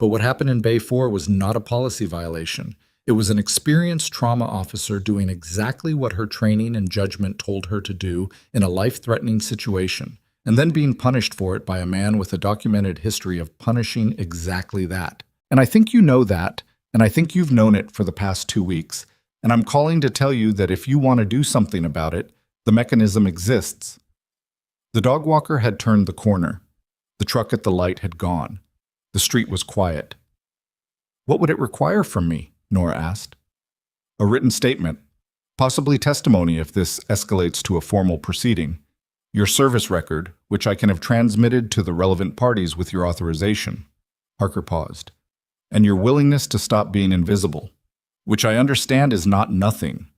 But what happened in Bay 4 was not a policy violation. It was an experienced trauma officer doing exactly what her training and judgment told her to do in a life-threatening situation, and then being punished for it by a man with a documented history of punishing exactly that. And I think you know that, and I think you've known it for the past 2 weeks, and I'm calling to tell you that if you want to do something about it, the mechanism exists. The dog walker had turned the corner. The truck at the light had gone. The street was quiet. What would it require from me? Nora asked. A written statement, possibly testimony if this escalates to a formal proceeding. Your service record, which I can have transmitted to the relevant parties with your authorization. Harker paused. And your willingness to stop being invisible, which I understand is not nothing.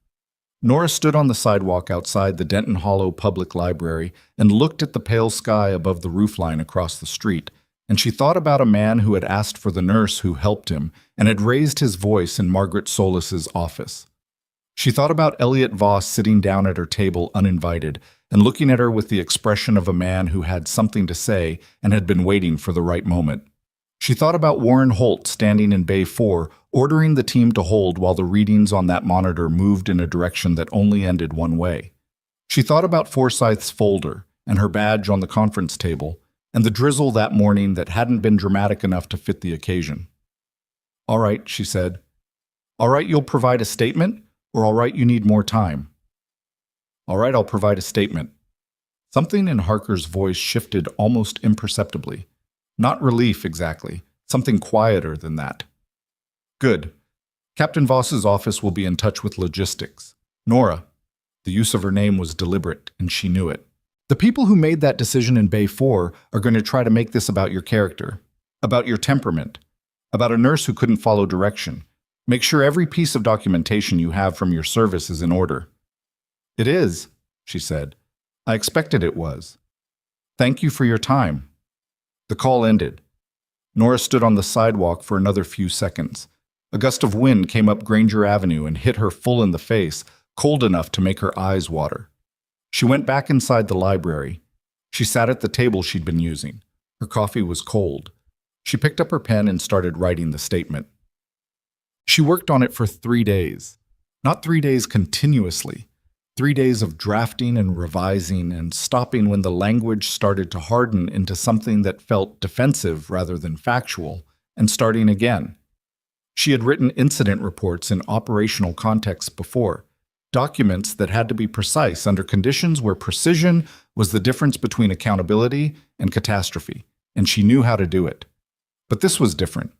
Nora stood on the sidewalk outside the Denton Hollow Public Library and looked at the pale sky above the roofline across the street, and she thought about a man who had asked for the nurse who helped him and had raised his voice in Margaret Solis's office. She thought about Elliot Voss sitting down at her table uninvited and looking at her with the expression of a man who had something to say and had been waiting for the right moment. She thought about Warren Holt standing in Bay 4, ordering the team to hold while the readings on that monitor moved in a direction that only ended one way. She thought about Forsyth's folder and her badge on the conference table and the drizzle that morning that hadn't been dramatic enough to fit the occasion. All right, she said. All right, you'll provide a statement, or all right, you need more time. All right, I'll provide a statement. Something in Harker's voice shifted almost imperceptibly. Not relief, exactly. Something quieter than that. Good. Captain Voss's office will be in touch with logistics. Nora. The use of her name was deliberate, and she knew it. The people who made that decision in Bay 4 are going to try to make this about your character, about your temperament, about a nurse who couldn't follow direction. Make sure every piece of documentation you have from your service is in order. It is, she said. I expected it was. Thank you for your time. The call ended. Nora stood on the sidewalk for another few seconds. A gust of wind came up Granger Avenue and hit her full in the face, cold enough to make her eyes water. She went back inside the library. She sat at the table she'd been using. Her coffee was cold. She picked up her pen and started writing the statement. She worked on it for 3 days. Not 3 days continuously. 3 days of drafting and revising and stopping when the language started to harden into something that felt defensive rather than factual, and starting again. She had written incident reports in operational contexts before, documents that had to be precise under conditions where precision was the difference between accountability and catastrophe, and she knew how to do it. But this was different.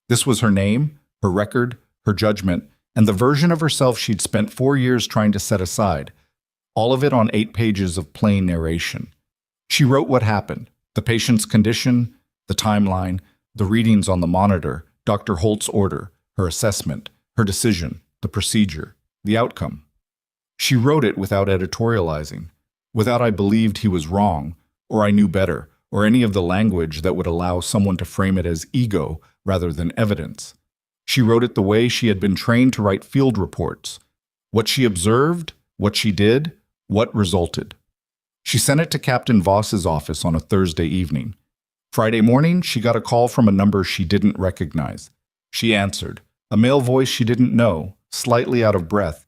This was her name, her record, her judgment, and the version of herself she'd spent 4 years trying to set aside, all of it on 8 pages of plain narration. She wrote what happened, the patient's condition, the timeline, the readings on the monitor, Dr. Holt's order, her assessment, her decision, the procedure, the outcome. She wrote it without editorializing, without I believed he was wrong, or I knew better, or any of the language that would allow someone to frame it as ego rather than evidence. She wrote it the way she had been trained to write field reports. What she observed, what she did, what resulted. She sent it to Captain Voss's office on a Thursday evening. Friday morning, she got a call from a number she didn't recognize. She answered, a male voice she didn't know, slightly out of breath,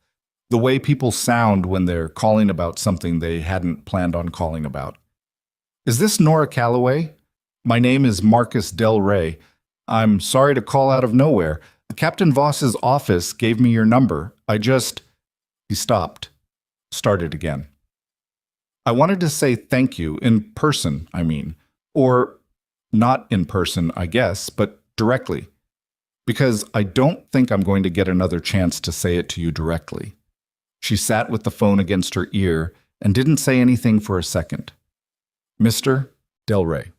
the way people sound when they're calling about something they hadn't planned on calling about. Is this Nora Calloway? My name is Marcus Del Rey. I'm sorry to call out of nowhere. Captain Voss's office gave me your number. He stopped. Started again. I wanted to say thank you, in person, I mean. Or not in person, I guess, but directly. Because I don't think I'm going to get another chance to say it to you directly. She sat with the phone against her ear and didn't say anything for a second. Mr. Del Rey.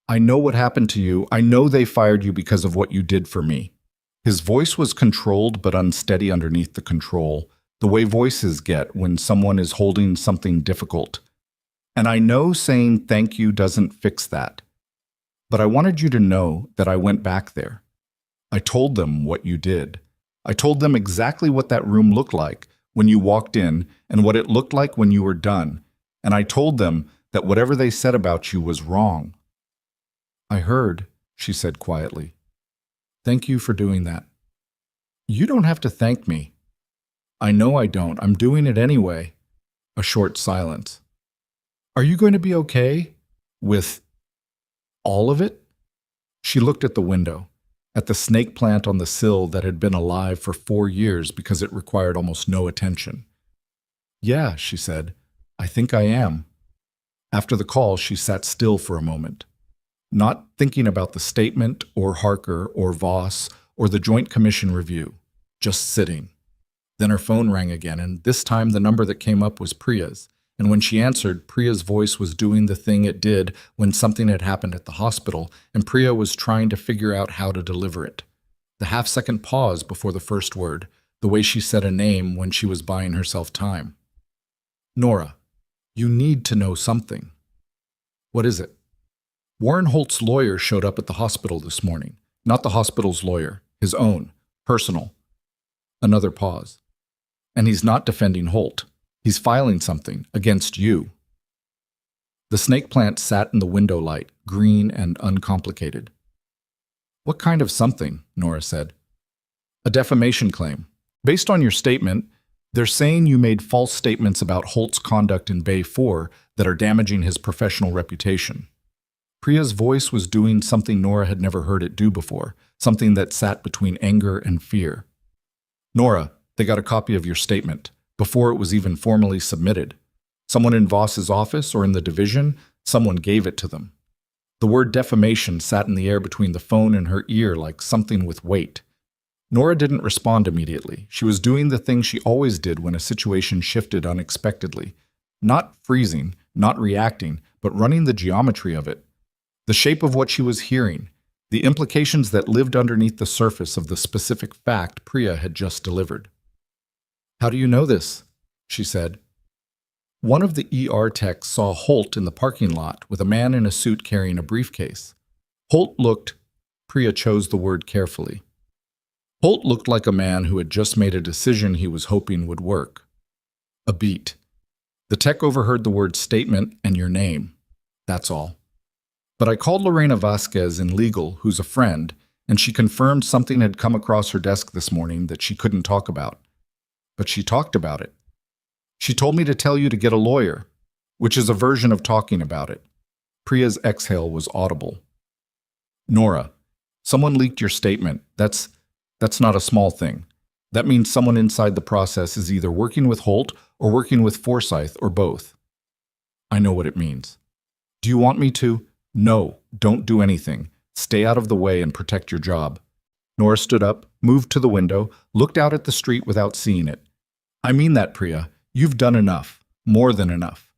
I know what happened to you. I know they fired you because of what you did for me. His voice was controlled but unsteady underneath the control, the way voices get when someone is holding something difficult. And I know saying thank you doesn't fix that. But I wanted you to know that I went back there. I told them what you did. I told them exactly what that room looked like when you walked in and what it looked like when you were done. And I told them that whatever they said about you was wrong. I heard, she said quietly. Thank you for doing that. You don't have to thank me. I know I don't. I'm doing it anyway. A short silence. Are you going to be okay with all of it? She looked at the window, at the snake plant on the sill that had been alive for 4 years because it required almost no attention. Yeah, she said. I think I am. After the call, she sat still for a moment. Not thinking about the statement or Harker or Voss or the Joint Commission review, just sitting. Then her phone rang again, and this time the number that came up was Priya's. And when she answered, Priya's voice was doing the thing it did when something had happened at the hospital, and Priya was trying to figure out how to deliver it. The half-second pause before the first word, the way she said a name when she was buying herself time. Nora, you need to know something. What is it? Warren Holt's lawyer showed up at the hospital this morning. Not the hospital's lawyer, his own, personal. Another pause. And he's not defending Holt. He's filing something against you. The snake plant sat in the window light, green and uncomplicated. What kind of something? Nora said. A defamation claim. Based on your statement, they're saying you made false statements about Holt's conduct in Bay 4 that are damaging his professional reputation. Priya's voice was doing something Nora had never heard it do before, something that sat between anger and fear. Nora, they got a copy of your statement, before it was even formally submitted. Someone in Voss's office or in the division, someone gave it to them. The word defamation sat in the air between the phone and her ear like something with weight. Nora didn't respond immediately. She was doing the thing she always did when a situation shifted unexpectedly. Not freezing, not reacting, but running the geometry of it. The shape of what she was hearing, the implications that lived underneath the surface of the specific fact Priya had just delivered. How do you know this? She said. One of the ER techs saw Holt in the parking lot with a man in a suit carrying a briefcase. Holt looked, Priya chose the word carefully. Holt looked like a man who had just made a decision he was hoping would work. A beat. The tech overheard the word statement and your name. That's all. But I called Lorena Vasquez in legal, who's a friend, and she confirmed something had come across her desk this morning that she couldn't talk about. But she talked about it. She told me to tell you to get a lawyer, which is a version of talking about it. Priya's exhale was audible. Nora, someone leaked your statement. That's not a small thing. That means someone inside the process is either working with Holt or working with Forsyth or both. I know what it means. Do you want me to? No, don't do anything. Stay out of the way and protect your job. Nora stood up, moved to the window, looked out at the street without seeing it. I mean that, Priya. You've done enough. More than enough.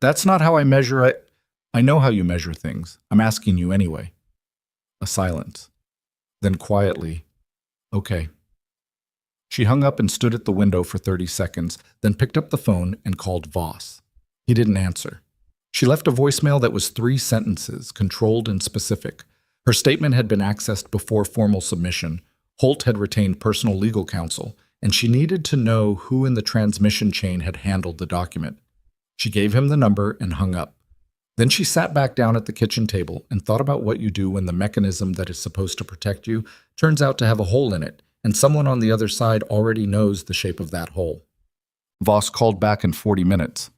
That's not how I measure it. I know how you measure things. I'm asking you anyway. A silence. Then quietly, okay. She hung up and stood at the window for 30 seconds, then picked up the phone and called Voss. He didn't answer. She left a voicemail that was 3 sentences, controlled and specific. Her statement had been accessed before formal submission. Holt had retained personal legal counsel, and she needed to know who in the transmission chain had handled the document. She gave him the number and hung up. Then she sat back down at the kitchen table and thought about what you do when the mechanism that is supposed to protect you turns out to have a hole in it, and someone on the other side already knows the shape of that hole. Voss called back in 40 minutes.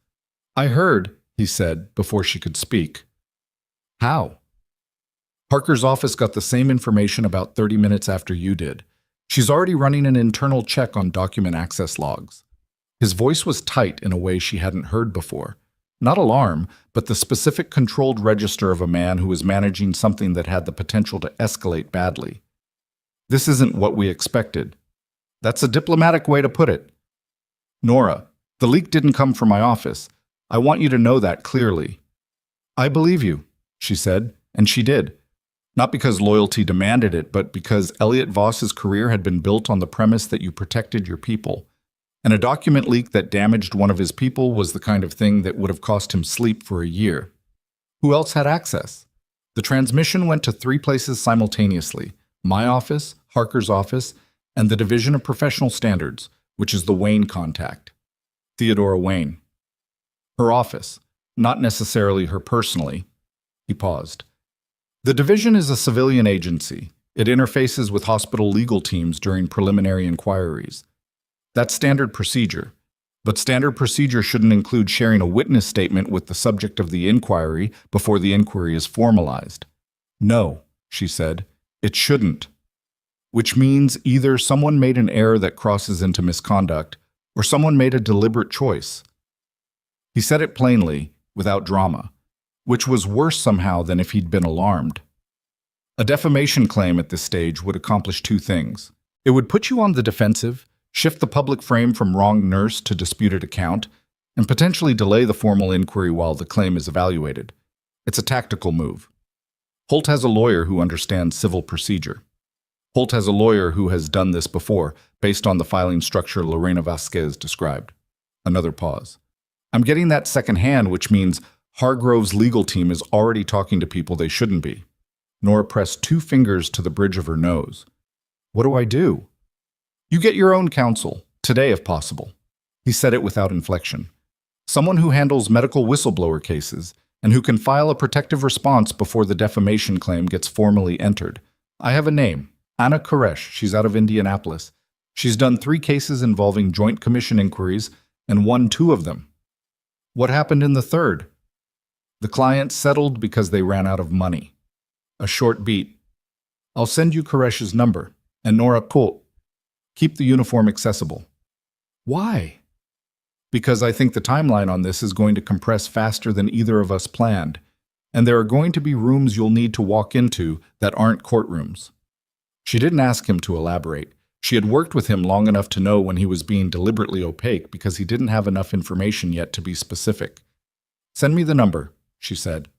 I heard, he said, before she could speak. How? Parker's office got the same information about 30 minutes after you did. She's already running an internal check on document access logs. His voice was tight in a way she hadn't heard before. Not alarm, but the specific controlled register of a man who was managing something that had the potential to escalate badly. This isn't what we expected. That's a diplomatic way to put it. Nora, the leak didn't come from my office. I want you to know that clearly. I believe you, she said, and she did. Not because loyalty demanded it, but because Elliot Voss's career had been built on the premise that you protected your people. And a document leak that damaged one of his people was the kind of thing that would have cost him sleep for a year. Who else had access? The transmission went to 3 places simultaneously: my office, Harker's office, and the Division of Professional Standards, which is the Wayne contact. Theodora Wayne. Her office, not necessarily her personally. He paused. The division is a civilian agency. It interfaces with hospital legal teams during preliminary inquiries. That's standard procedure. But standard procedure shouldn't include sharing a witness statement with the subject of the inquiry before the inquiry is formalized. No, she said, it shouldn't. Which means either someone made an error that crosses into misconduct, or someone made a deliberate choice. He said it plainly, without drama, which was worse somehow than if he'd been alarmed. A defamation claim at this stage would accomplish 2 things. It would put you on the defensive. shift the public frame from wrong nurse to disputed account, and potentially delay the formal inquiry while the claim is evaluated. It's a tactical move. Holt has a lawyer who understands civil procedure. Holt has a lawyer who has done this before, based on the filing structure Lorena Vasquez described. Another pause. I'm getting that secondhand, which means Hargrove's legal team is already talking to people they shouldn't be. Nora pressed 2 fingers to the bridge of her nose. What do I do? You get your own counsel, today if possible. He said it without inflection. Someone who handles medical whistleblower cases and who can file a protective response before the defamation claim gets formally entered. I have a name, Anna Koresh. She's out of Indianapolis. She's done 3 cases involving Joint Commission inquiries and won 2 of them. What happened in the 3rd? The client settled because they ran out of money. A short beat. I'll send you Koresh's number. And Nora, quote, keep the uniform accessible. Why? Because I think the timeline on this is going to compress faster than either of us planned, and there are going to be rooms you'll need to walk into that aren't courtrooms. She didn't ask him to elaborate. She had worked with him long enough to know when he was being deliberately opaque because he didn't have enough information yet to be specific. Send me the number, she said.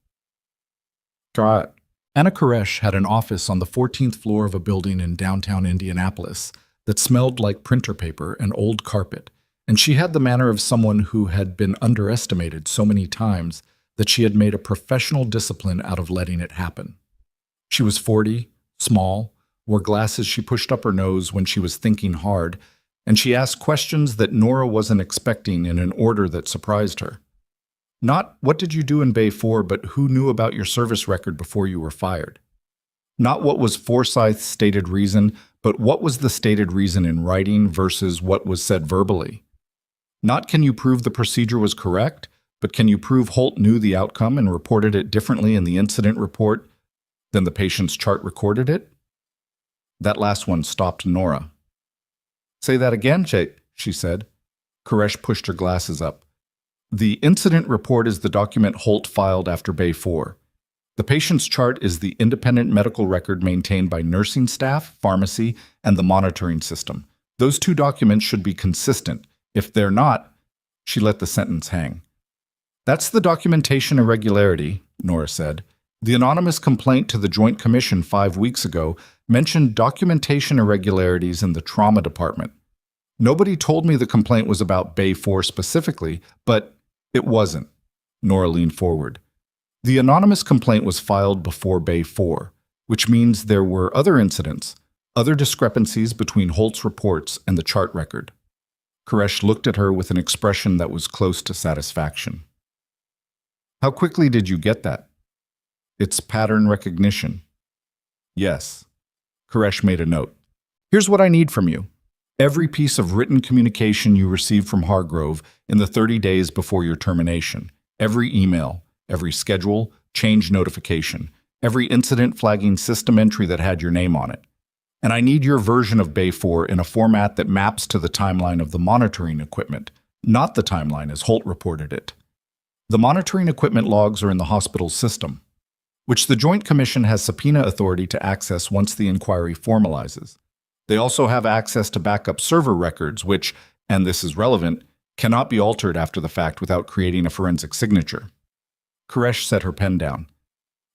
Got it. Anna Koresh had an office on the 14th floor of a building in downtown Indianapolis that smelled like printer paper and old carpet, and she had the manner of someone who had been underestimated so many times that she had made a professional discipline out of letting it happen. She was 40, small, wore glasses she pushed up her nose when she was thinking hard, and she asked questions that Nora wasn't expecting in an order that surprised her. Not, what did you do in Bay 4, but who knew about your service record before you were fired? Not what was Forsyth's stated reason, but what was the stated reason in writing versus what was said verbally? Not can you prove the procedure was correct, but can you prove Holt knew the outcome and reported it differently in the incident report than the patient's chart recorded it? That last one stopped Nora. Say that again, she said. Koresh pushed her glasses up. The incident report is the document Holt filed after Bay 4. The patient's chart is the independent medical record maintained by nursing staff, pharmacy, and the monitoring system. Those 2 documents should be consistent. If they're not, she let the sentence hang. That's the documentation irregularity, Nora said. The anonymous complaint to the Joint Commission 5 weeks ago mentioned documentation irregularities in the trauma department. Nobody told me the complaint was about Bay 4 specifically, but it wasn't. Nora leaned forward. The anonymous complaint was filed before Bay 4, which means there were other incidents, other discrepancies between Holt's reports and the chart record. Koresh looked at her with an expression that was close to satisfaction. How quickly did you get that? It's pattern recognition. Yes. Koresh made a note. Here's what I need from you. Every piece of written communication you received from Hargrove in the 30 days before your termination, every email, every schedule, change notification, every incident flagging system entry that had your name on it. And I need your version of Bay 4 in a format that maps to the timeline of the monitoring equipment, not the timeline as Holt reported it. The monitoring equipment logs are in the hospital's system, which the Joint Commission has subpoena authority to access once the inquiry formalizes. They also have access to backup server records, which, and this is relevant, cannot be altered after the fact without creating a forensic signature. Koresh set her pen down.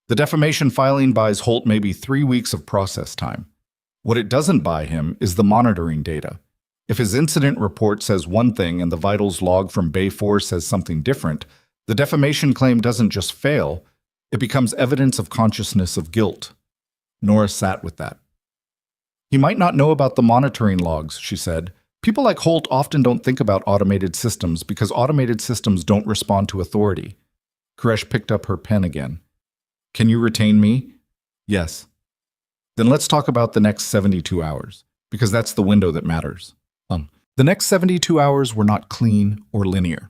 The defamation filing buys Holt maybe 3 weeks of process time. What it doesn't buy him is the monitoring data. If his incident report says one thing and the vitals log from Bay 4 says something different, the defamation claim doesn't just fail, it becomes evidence of consciousness of guilt. Nora sat with that. He might not know about the monitoring logs, she said. People like Holt often don't think about automated systems because automated systems don't respond to authority. Koresh picked up her pen again. Can you retain me? Yes. Then let's talk about the next 72 hours, because that's the window that matters. The next 72 hours were not clean or linear.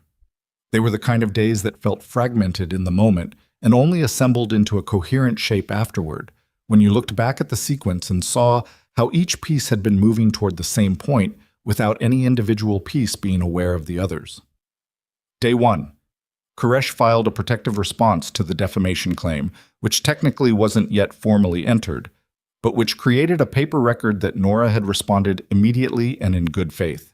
They were the kind of days that felt fragmented in the moment and only assembled into a coherent shape afterward, when you looked back at the sequence and saw how each piece had been moving toward the same point without any individual piece being aware of the others. Day 1. Koresh filed a protective response to the defamation claim, which technically wasn't yet formally entered, but which created a paper record that Nora had responded immediately and in good faith.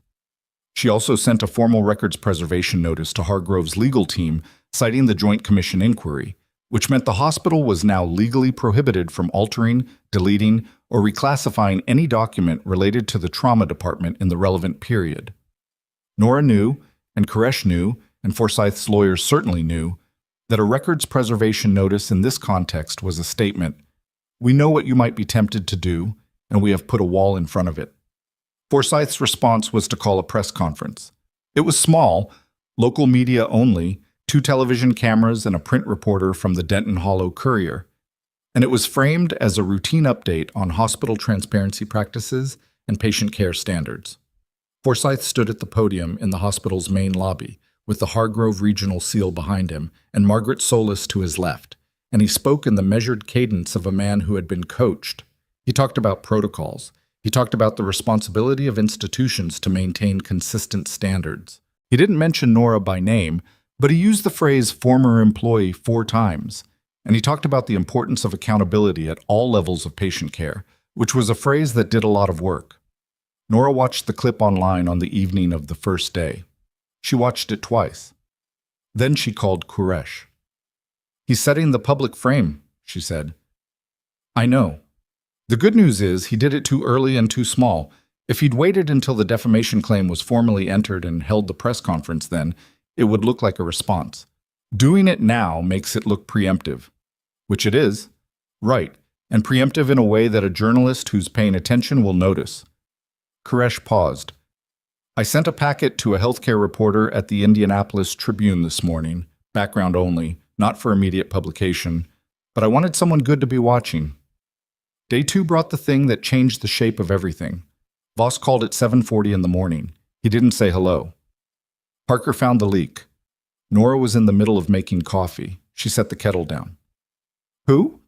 She also sent a formal records preservation notice to Hargrove's legal team, citing the Joint Commission inquiry, which meant the hospital was now legally prohibited from altering, deleting, or reclassifying any document related to the trauma department in the relevant period. Nora knew, and Koresh knew, and Forsyth's lawyers certainly knew, that a records preservation notice in this context was a statement, "We know what you might be tempted to do, and we have put a wall in front of it." Forsyth's response was to call a press conference. It was small, local media only, 2 television cameras and a print reporter from the Denton Hollow Courier, and it was framed as a routine update on hospital transparency practices and patient care standards. Forsyth stood at the podium in the hospital's main lobby, with the Hargrove Regional seal behind him and Margaret Solis to his left, and he spoke in the measured cadence of a man who had been coached. He talked about protocols. He talked about the responsibility of institutions to maintain consistent standards. He didn't mention Nora by name, but he used the phrase former employee 4 times, and he talked about the importance of accountability at all levels of patient care, which was a phrase that did a lot of work. Nora watched the clip online on the evening of the first day. She watched it twice. Then she called Koresh. "He's setting the public frame," she said. "I know. The good news is he did it too early and too small. If he'd waited until the defamation claim was formally entered and held the press conference then, it would look like a response. Doing it now makes it look preemptive." Which it is. Right. And preemptive in a way that a journalist who's paying attention will notice. Koresh paused. "I sent a packet to a healthcare reporter at the Indianapolis Tribune this morning, background only, not for immediate publication, but I wanted someone good to be watching. Day 2 brought the thing that changed the shape of everything. Voss called at 7:40 in the morning. He didn't say hello. Parker found the leak. Nora was in the middle of making coffee. She set the kettle down. Who?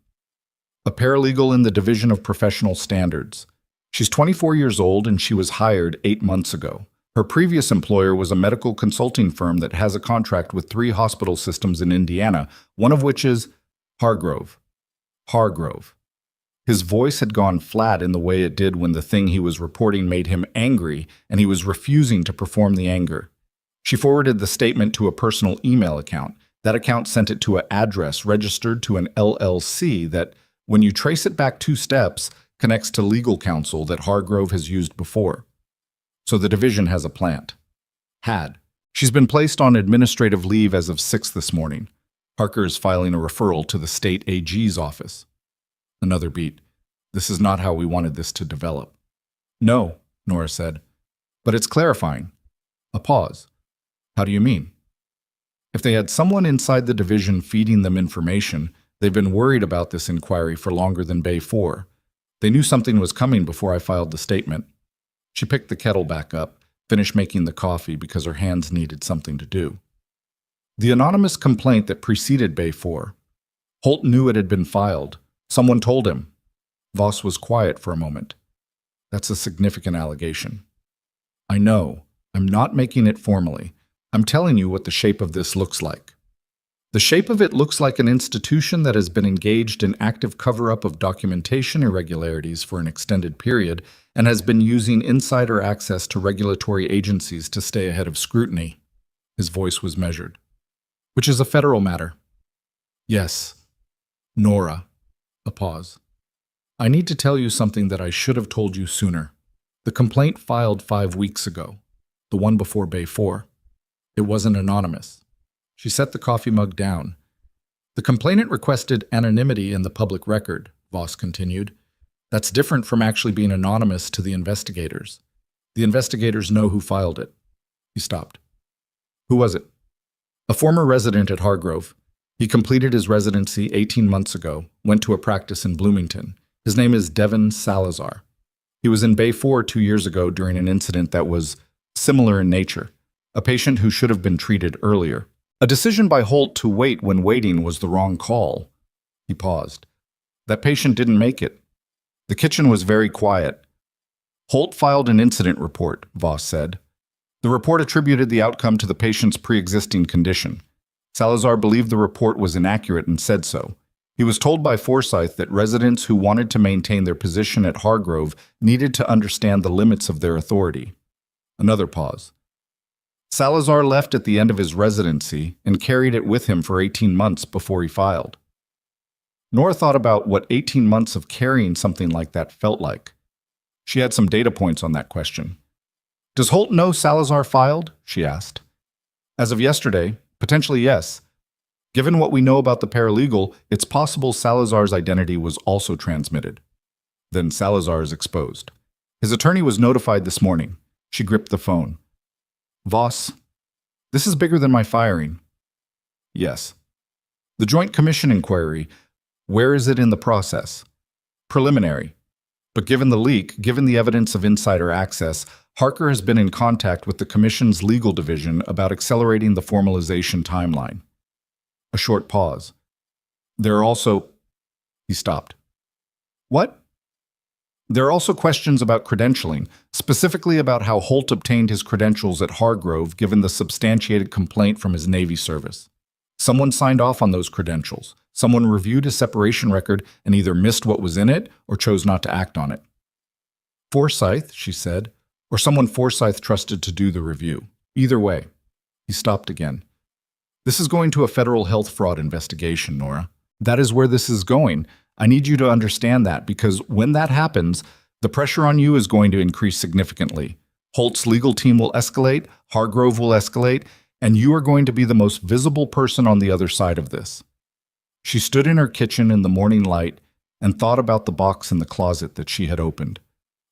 A paralegal in the Division of Professional Standards. She's 24 years old and she was hired 8 months ago. Her previous employer was a medical consulting firm that has a contract with 3 hospital systems in Indiana, one of which is Hargrove. Hargrove. His voice had gone flat in the way it did when the thing he was reporting made him angry, and he was refusing to perform the anger. She forwarded the statement to a personal email account. That account sent it to an address registered to an LLC that, when you trace it back 2 steps, connects to legal counsel that Hargrove has used before. So the division has a plant. Had. She's been placed on administrative leave as of 6 this morning. Parker is filing a referral to the state AG's office. Another beat. This is not how we wanted this to develop. No, Nora said. But it's clarifying. A pause. How do you mean? If they had someone inside the division feeding them information, they've been worried about this inquiry for longer than Bay 4. They knew something was coming before I filed the statement. She picked the kettle back up, finished making the coffee because her hands needed something to do. The anonymous complaint that preceded Bay 4. Holt knew it had been filed. Someone told him. Voss was quiet for a moment. That's a significant allegation. I know. I'm not making it formally. I'm telling you what the shape of this looks like. The shape of it looks like an institution that has been engaged in active cover-up of documentation irregularities for an extended period and has been using insider access to regulatory agencies to stay ahead of scrutiny. His voice was measured. Which is a federal matter. Yes. Nora. A pause. I need to tell you something that I should have told you sooner. The complaint filed 5 weeks ago. The one before Bay 4. It wasn't anonymous. She set the coffee mug down. The complainant requested anonymity in the public record, Voss continued. That's different from actually being anonymous to the investigators. The investigators know who filed it. He stopped. Who was it? A former resident at Hargrove. He completed his residency 18 months ago, went to a practice in Bloomington. His name is Devin Salazar. He was in Bay 4 2 years ago during an incident that was similar in nature, a patient who should have been treated earlier. A decision by Holt to wait when waiting was the wrong call. He paused. That patient didn't make it. The kitchen was very quiet. Holt filed an incident report, Voss said. The report attributed the outcome to the patient's pre-existing condition. Salazar believed the report was inaccurate and said so. He was told by Forsyth that residents who wanted to maintain their position at Hargrove needed to understand the limits of their authority. Another pause. Salazar left at the end of his residency and carried it with him for 18 months before he filed. Nora thought about what 18 months of carrying something like that felt like. She had some data points on that question. Does Holt know Salazar filed? She asked. As of yesterday, potentially yes. Given what we know about the paralegal, it's possible Salazar's identity was also transmitted. Then Salazar is exposed. His attorney was notified this morning. She gripped the phone. Voss, this is bigger than my firing. Yes. The Joint Commission inquiry, where is it in the process? Preliminary. But given the leak, given the evidence of insider access, Harker has been in contact with the Commission's legal division about accelerating the formalization timeline. A short pause. There are also... He stopped. What? There are also questions about credentialing, specifically about how Holt obtained his credentials at Hargrove given the substantiated complaint from his Navy service. Someone signed off on those credentials. Someone reviewed his separation record and either missed what was in it or chose not to act on it. Forsyth, she said, or someone Forsyth trusted to do the review. Either way. He stopped again. This is going to a federal health fraud investigation, Nora. That is where this is going. I need you to understand that because when that happens, the pressure on you is going to increase significantly. Holt's legal team will escalate, Hargrove will escalate, and you are going to be the most visible person on the other side of this. She stood in her kitchen in the morning light and thought about the box in the closet that she had opened,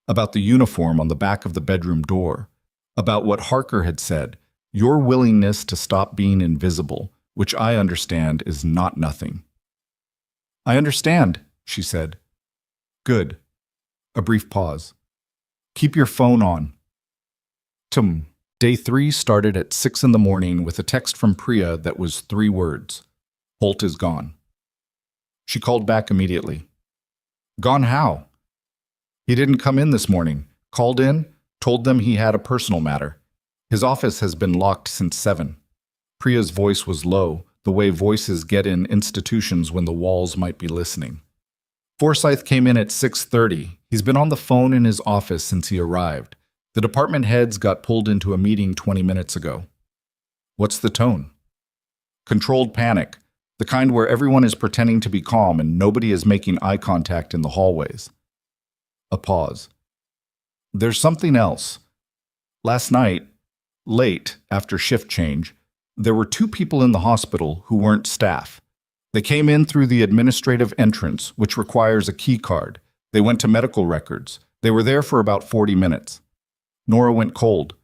about the uniform on the back of the bedroom door, about what Harker had said, your willingness to stop being invisible, which I understand is not nothing. I understand, she said. Good. A brief pause. Keep your phone on. Day 3 started at 6 in the morning with a text from Priya that was 3 words. Holt is gone. She called back immediately. Gone how? He didn't come in this morning. Called in, told them he had a personal matter. His office has been locked since 7. Priya's voice was low, the way voices get in institutions when the walls might be listening. Forsyth came in at 6:30. He's been on the phone in his office since he arrived. The department heads got pulled into a meeting 20 minutes ago. What's the tone? Controlled panic, the kind where everyone is pretending to be calm and nobody is making eye contact in the hallways. A pause. There's something else. Last night, late after shift change, there were 2 people in the hospital who weren't staff. They came in through the administrative entrance, which requires a key card. They went to medical records. They were there for about 40 minutes. Nora went cold.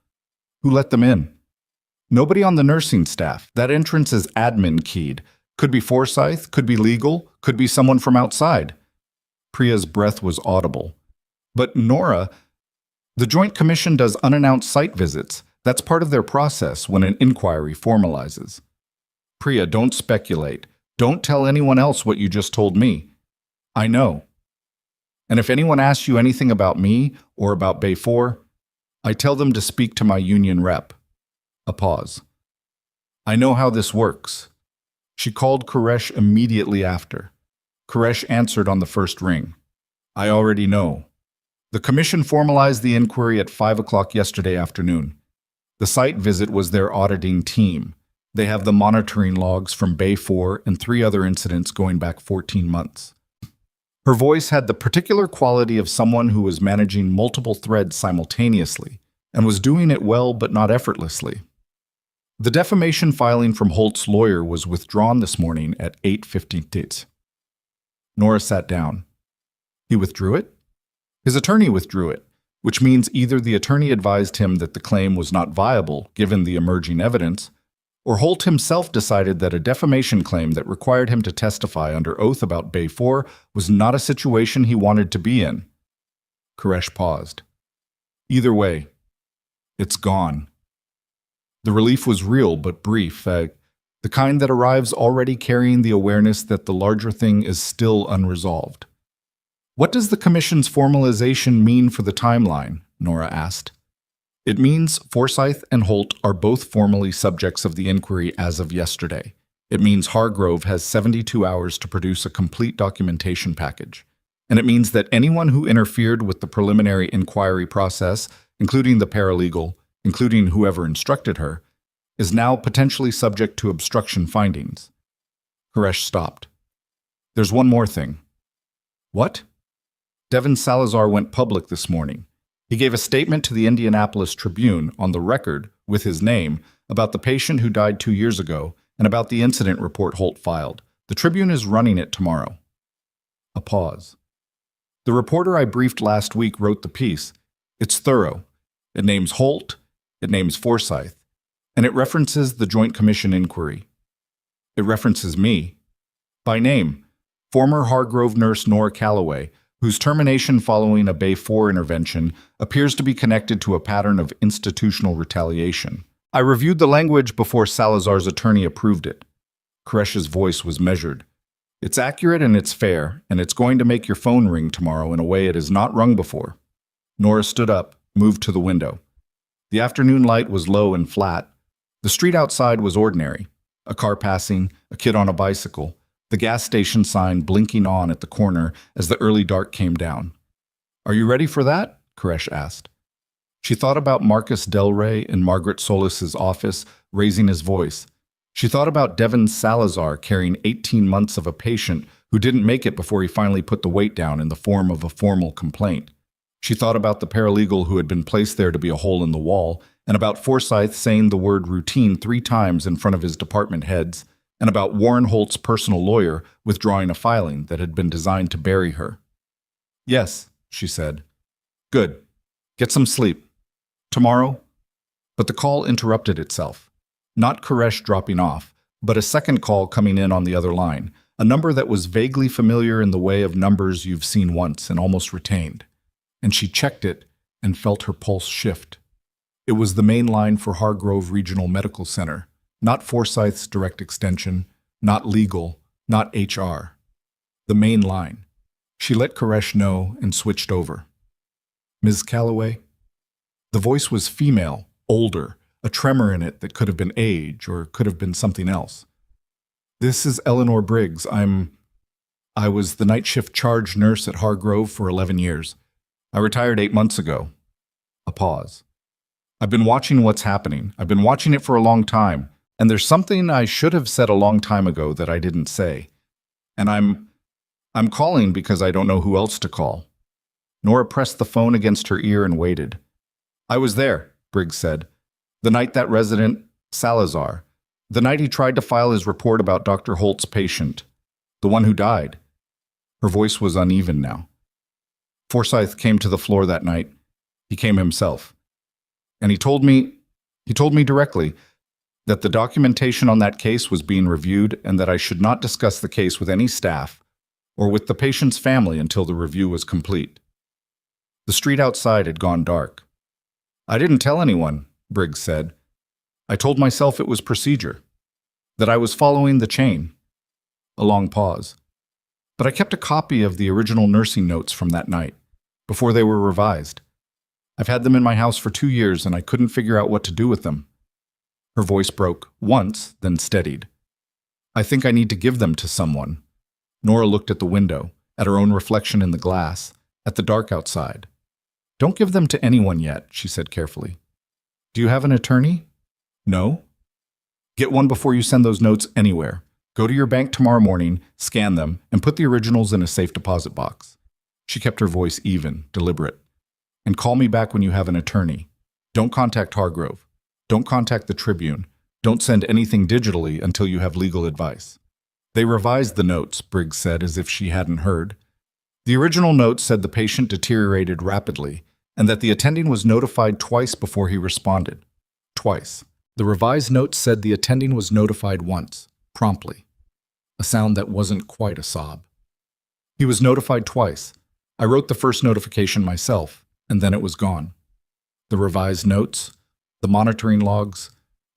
Who let them in? Nobody on the nursing staff. That entrance is admin keyed. Could be Forsyth, could be legal, could be someone from outside. Priya's breath was audible. But Nora, the Joint Commission does unannounced site visits. That's part of their process when an inquiry formalizes. Priya, don't speculate. Don't tell anyone else what you just told me. I know. And if anyone asks you anything about me or about Bay 4, I tell them to speak to my union rep. A pause. I know how this works. She called Quresh immediately after. Quresh answered on the first ring. I already know. The commission formalized the inquiry at 5 o'clock yesterday afternoon. The site visit was their auditing team. They have the monitoring logs from Bay 4 and 3 other incidents going back 14 months. Her voice had the particular quality of someone who was managing multiple threads simultaneously and was doing it well but not effortlessly. The defamation filing from Holt's lawyer was withdrawn this morning at 8:58. Nora sat down. He withdrew it? His attorney withdrew it, which means either the attorney advised him that the claim was not viable given the emerging evidence, or Holt himself decided that a defamation claim that required him to testify under oath about Bay 4 was not a situation he wanted to be in. Quresh paused. Either way, it's gone. The relief was real but brief, the kind that arrives already carrying the awareness that the larger thing is still unresolved. What does the commission's formalization mean for the timeline? Nora asked. It means Forsyth and Holt are both formally subjects of the inquiry as of yesterday. It means Hargrove has 72 hours to produce a complete documentation package. And it means that anyone who interfered with the preliminary inquiry process, including the paralegal, including whoever instructed her, is now potentially subject to obstruction findings. Koresh stopped. There's one more thing. What? Devin Salazar went public this morning. He gave a statement to the Indianapolis Tribune on the record with his name about the patient who died 2 years ago and about the incident report Holt filed. The Tribune is running it tomorrow. A pause. The reporter I briefed last week wrote the piece. It's thorough. It names Holt, it names Forsyth, and it references the Joint Commission inquiry. It references me. By name, former Hargrove nurse Nora Calloway, whose termination following a Bay 4 intervention appears to be connected to a pattern of institutional retaliation. I reviewed the language before Salazar's attorney approved it. Koresh's voice was measured. It's accurate and it's fair, and it's going to make your phone ring tomorrow in a way it has not rung before. Nora stood up, moved to the window. The afternoon light was low and flat. The street outside was ordinary. A car passing, a kid on a bicycle, the gas station sign blinking on at the corner as the early dark came down. Are you ready for that? Koresh asked. She thought about Marcus Del Rey in Margaret Solis's office, raising his voice. She thought about Devin Salazar carrying 18 months of a patient who didn't make it before he finally put the weight down in the form of a formal complaint. She thought about the paralegal who had been placed there to be a hole in the wall, and about Forsyth saying the word routine 3 times in front of his department heads, and about Warren Holt's personal lawyer withdrawing a filing that had been designed to bury her. Yes, she said. Good. Get some sleep. Tomorrow? But the call interrupted itself. Not Koresh dropping off, but a second call coming in on the other line, a number that was vaguely familiar in the way of numbers you've seen once and almost retained. And she checked it and felt her pulse shift. It was the main line for Hargrove Regional Medical Center, not Forsyth's direct extension, not legal, not HR. The main line. She let Koresh know and switched over. Ms. Calloway? The voice was female, older, a tremor in it that could have been age or could have been something else. This is Eleanor Briggs. I was the night shift charge nurse at Hargrove for 11 years. I retired 8 months ago. A pause. I've been watching what's happening. I've been watching it for a long time, and there's something I should have said a long time ago that I didn't say. And I'm calling because I don't know who else to call. Nora pressed the phone against her ear and waited. I was there, Briggs said. The night that resident, Salazar, the night he tried to file his report about Dr. Holt's patient, the one who died. Her voice was uneven now. Forsyth came to the floor that night. He came himself. And he told me directly that the documentation on that case was being reviewed and that I should not discuss the case with any staff or with the patient's family until the review was complete. The street outside had gone dark. I didn't tell anyone, Briggs said. I told myself it was procedure, that I was following the chain. A long pause. But I kept a copy of the original nursing notes from that night, before they were revised. I've had them in my house for 2 years and I couldn't figure out what to do with them. Her voice broke once, then steadied. I think I need to give them to someone. Nora looked at the window, at her own reflection in the glass, at the dark outside. Don't give them to anyone yet, she said carefully. Do you have an attorney? No? Get one before you send those notes anywhere. Go to your bank tomorrow morning, scan them, and put the originals in a safe deposit box. She kept her voice even, deliberate. And call me back when you have an attorney. Don't contact Hargrove. Don't contact the Tribune. Don't send anything digitally until you have legal advice. They revised the notes, Briggs said as if she hadn't heard. The original notes said the patient deteriorated rapidly and that the attending was notified twice before he responded. Twice. The revised notes said the attending was notified once, promptly. A sound that wasn't quite a sob. He was notified twice. I wrote the first notification myself, and then it was gone. The revised notes, the monitoring logs,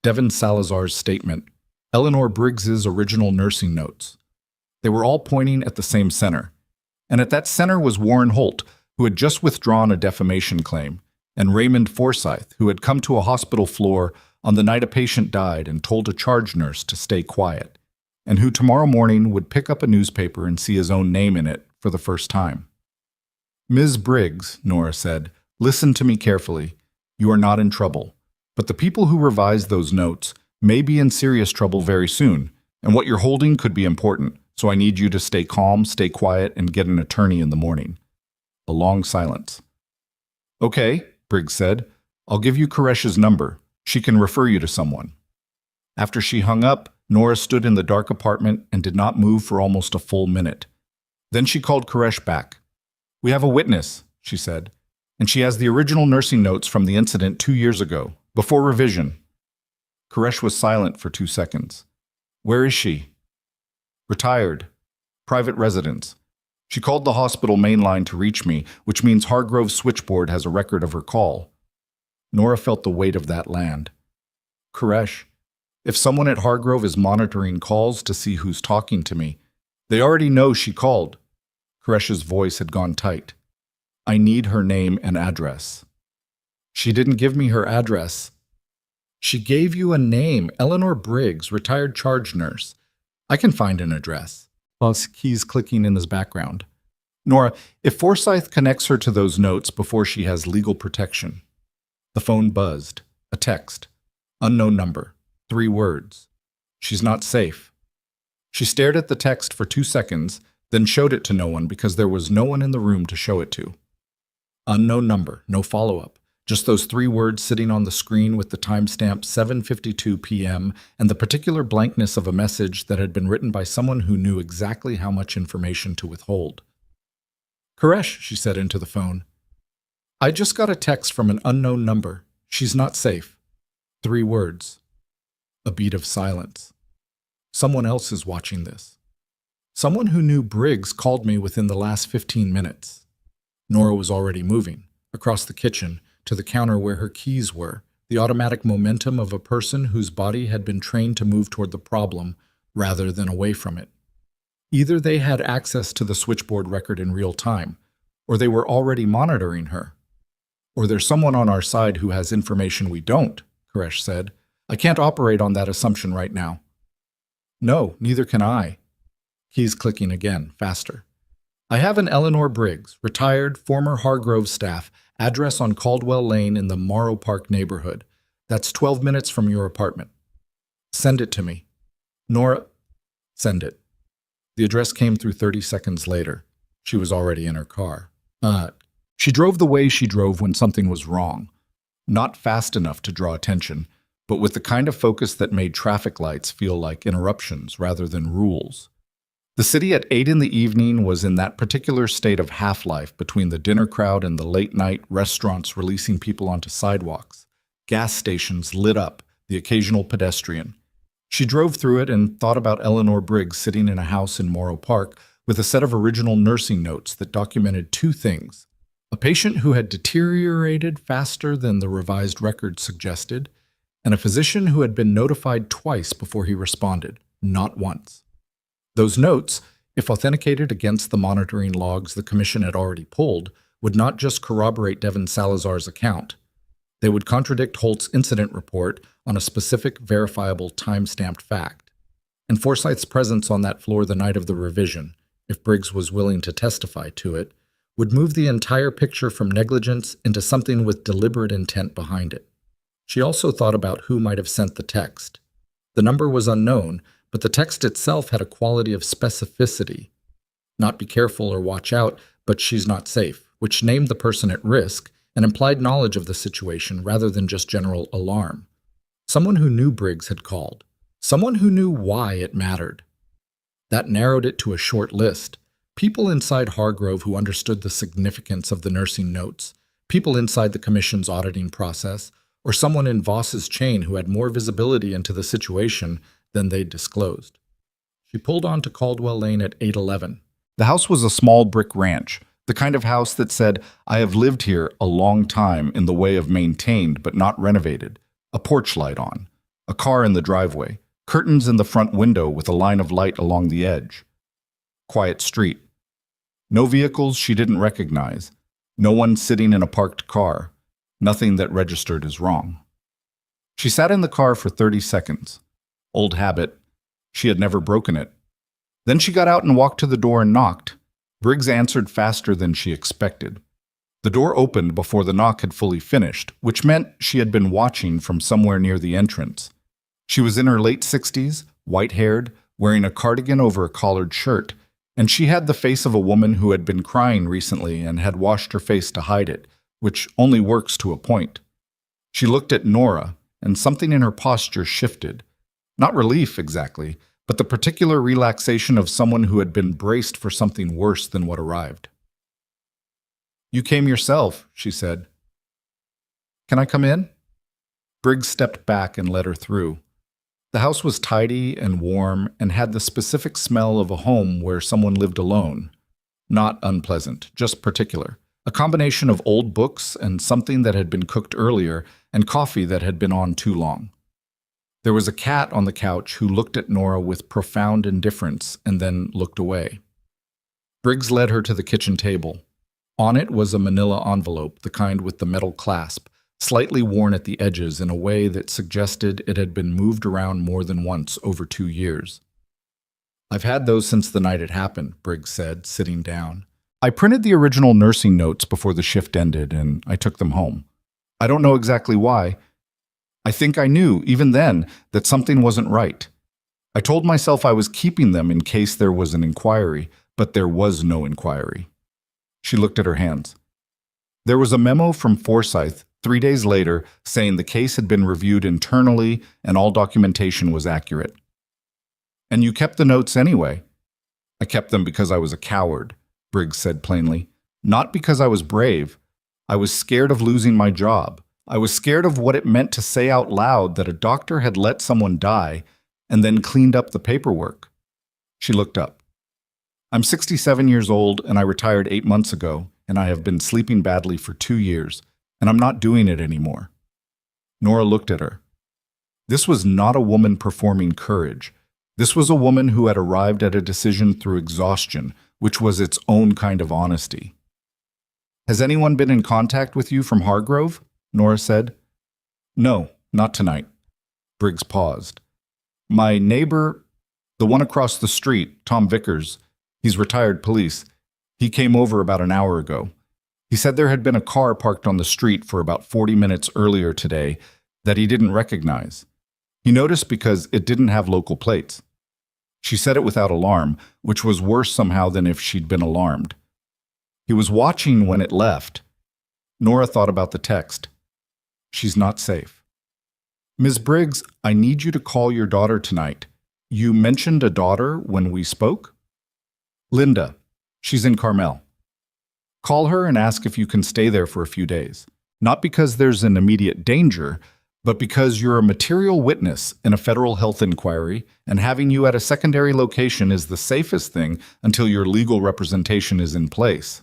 Devin Salazar's statement, Eleanor Briggs's original nursing notes. They were all pointing at the same center. And at that center was Warren Holt, who had just withdrawn a defamation claim, and Raymond Forsyth, who had come to a hospital floor on the night a patient died and told a charge nurse to stay quiet. and who tomorrow morning would pick up a newspaper and see his own name in it for the first time. "Ms. Briggs," Nora said, "listen to me carefully. You are not in trouble. But the people who revised those notes may be in serious trouble very soon, and what you're holding could be important, so I need you to stay calm, stay quiet, and get an attorney in the morning." A long silence. "Okay," Briggs said. "I'll give you Koresh's number. She can refer you to someone." After she hung up, Nora stood in the dark apartment and did not move for almost a full minute. Then she called Koresh back. "We have a witness," she said, "and she has the original nursing notes from the incident 2 years ago, before revision." Koresh was silent for 2 seconds. "Where is she?" "Retired. Private residence. She called the hospital main line to reach me, which means Hargrove's switchboard has a record of her call." Nora felt the weight of that land. "Koresh, if someone at Hargrove is monitoring calls to see who's talking to me, they already know she called." Koresh's voice had gone tight. "I need her name and address." "She didn't give me her address." "She gave you a name, Eleanor Briggs, retired charge nurse. I can find an address." Plus, keys clicking in his background. "Nora, if Forsyth connects her to those notes before she has legal protection." The phone buzzed. A text. Unknown number. 3 words. "She's not safe." She stared at the text for 2 seconds, then showed it to no one because there was no one in the room to show it to. Unknown number, no follow-up. Just those 3 words sitting on the screen with the timestamp 7:52 p.m. and the particular blankness of a message that had been written by someone who knew exactly how much information to withhold. "Koresh," she said into the phone. "I just got a text from an unknown number. She's not safe." 3 words. A beat of silence. Someone else is watching this. Someone who knew Briggs called me within the last 15 minutes. Nora was already moving, across the kitchen, to the counter where her keys were, the automatic momentum of a person whose body had been trained to move toward the problem rather than away from it. Either they had access to the switchboard record in real time, or they were already monitoring her. "Or there's someone on our side who has information we don't," Koresh said. "I can't operate on that assumption right now." "No, neither can I." Keys clicking again, faster. "I have an Eleanor Briggs, retired, former Hargrove staff, address on Caldwell Lane in the Morrow Park neighborhood. That's 12 minutes from your apartment." "Send it to me." "Nora, send it." The address came through 30 seconds later. She was already in her car. She drove the way she drove when something was wrong. Not fast enough to draw attention, but with the kind of focus that made traffic lights feel like interruptions rather than rules. The city at 8 in the evening was in that particular state of half-life between the dinner crowd and the late-night restaurants releasing people onto sidewalks, gas stations lit up, the occasional pedestrian. She drove through it and thought about Eleanor Briggs sitting in a house in Morrow Park with a set of original nursing notes that documented 2 things: a patient who had deteriorated faster than the revised record suggested, and a physician who had been notified twice before he responded, not once. Those notes, if authenticated against the monitoring logs the Commission had already pulled, would not just corroborate Devin Salazar's account. They would contradict Holt's incident report on a specific, verifiable, time-stamped fact. And Forsyth's presence on that floor the night of the revision, if Briggs was willing to testify to it, would move the entire picture from negligence into something with deliberate intent behind it. She also thought about who might have sent the text. The number was unknown, but the text itself had a quality of specificity. Not "be careful" or "watch out," but "she's not safe," which named the person at risk and implied knowledge of the situation rather than just general alarm. Someone who knew Briggs had called. Someone who knew why it mattered. That narrowed it to a short list. People inside Hargrove who understood the significance of the nursing notes, people inside the Commission's auditing process, or someone in Voss's chain who had more visibility into the situation than they'd disclosed. She pulled onto Caldwell Lane at 8:11. The house was a small brick ranch, the kind of house that said, "I have lived here a long time," in the way of maintained but not renovated, a porch light on, a car in the driveway, curtains in the front window with a line of light along the edge. Quiet street. No vehicles she didn't recognize, no one sitting in a parked car, nothing that registered as wrong. She sat in the car for 30 seconds. Old habit. She had never broken it. Then she got out and walked to the door and knocked. Briggs answered faster than she expected. The door opened before the knock had fully finished, which meant she had been watching from somewhere near the entrance. She was in her late 60s, white-haired, wearing a cardigan over a collared shirt, and she had the face of a woman who had been crying recently and had washed her face to hide it, which only works to a point. She looked at Nora, and something in her posture shifted. Not relief, exactly, but the particular relaxation of someone who had been braced for something worse than what arrived. "You came yourself," she said. "Can I come in?" Briggs stepped back and let her through. The house was tidy and warm and had the specific smell of a home where someone lived alone. Not unpleasant, just particular. A combination of old books and something that had been cooked earlier and coffee that had been on too long. There was a cat on the couch who looked at Nora with profound indifference and then looked away. Briggs led her to the kitchen table. On it was a manila envelope, the kind with the metal clasp, slightly worn at the edges in a way that suggested it had been moved around more than once over 2 years. "I've had those since the night it happened," Briggs said, sitting down. "I printed the original nursing notes before the shift ended, and I took them home. I don't know exactly why. I think I knew, even then, that something wasn't right. I told myself I was keeping them in case there was an inquiry, but there was no inquiry." She looked at her hands. "There was a memo from Forsyth 3 days later saying the case had been reviewed internally and all documentation was accurate." "And you kept the notes anyway?" "I kept them because I was a coward," Briggs said plainly. "Not because I was brave. I was scared of losing my job. I was scared of what it meant to say out loud that a doctor had let someone die and then cleaned up the paperwork." She looked up. "I'm 67 years old and I retired 8 months ago, and I have been sleeping badly for 2 years, and I'm not doing it anymore." Nora looked at her. This was not a woman performing courage. This was a woman who had arrived at a decision through exhaustion, which was its own kind of honesty. "Has anyone been in contact with you from Hargrove?" Nora said. "No, not tonight." Briggs paused. "My neighbor, the one across the street, Tom Vickers, he's retired police. He came over about an hour ago. He said there had been a car parked on the street for about 40 minutes earlier today that he didn't recognize. He noticed because it didn't have local plates." She said it without alarm, which was worse somehow than if she'd been alarmed. "He was watching when it left." Nora thought about the text. "She's not safe." "Ms. Briggs, I need you to call your daughter tonight. You mentioned a daughter when we spoke?" "Linda. She's in Carmel. Call her and ask if you can stay there for a few days. Not because there's an immediate danger, but because you're a material witness in a federal health inquiry, and having you at a secondary location is the safest thing until your legal representation is in place."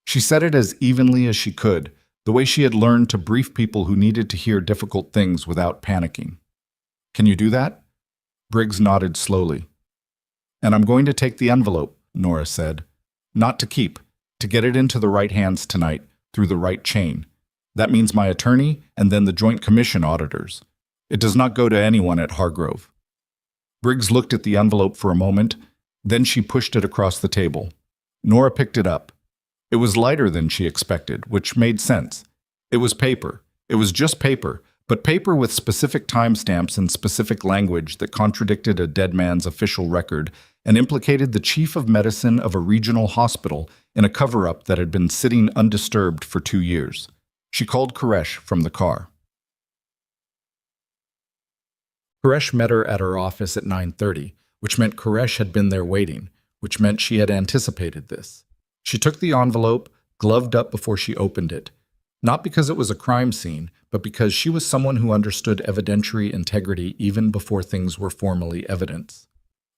She said it as evenly as she could, the way she had learned to brief people who needed to hear difficult things without panicking. "Can you do that?" Briggs nodded slowly. "And I'm going to take the envelope," Nora said. "Not to keep, to get it into the right hands tonight, through the right chain. That means my attorney and then the Joint Commission auditors. It does not go to anyone at Hargrove." Briggs looked at the envelope for a moment, then she pushed it across the table. Nora picked it up. It was lighter than she expected, which made sense. It was paper. It was just paper, but paper with specific timestamps and specific language that contradicted a dead man's official record and implicated the chief of medicine of a regional hospital in a cover-up that had been sitting undisturbed for 2 years. She called Koresh from the car. Koresh met her at her office at 9:30, which meant Koresh had been there waiting, which meant she had anticipated this. She took the envelope, gloved up before she opened it, not because it was a crime scene, but because she was someone who understood evidentiary integrity even before things were formally evidence.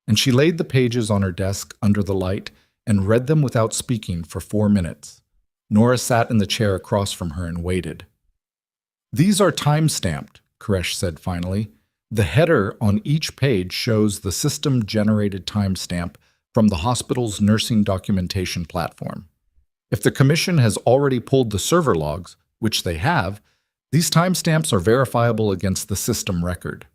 And she laid the pages on her desk under the light and read them without speaking for 4 minutes. Nora sat in the chair across from her and waited. "These are time-stamped," Koresh said finally. "The header on each page shows the system-generated timestamp from the hospital's nursing documentation platform. If the commission has already pulled the server logs, which they have, these timestamps are verifiable against the system record."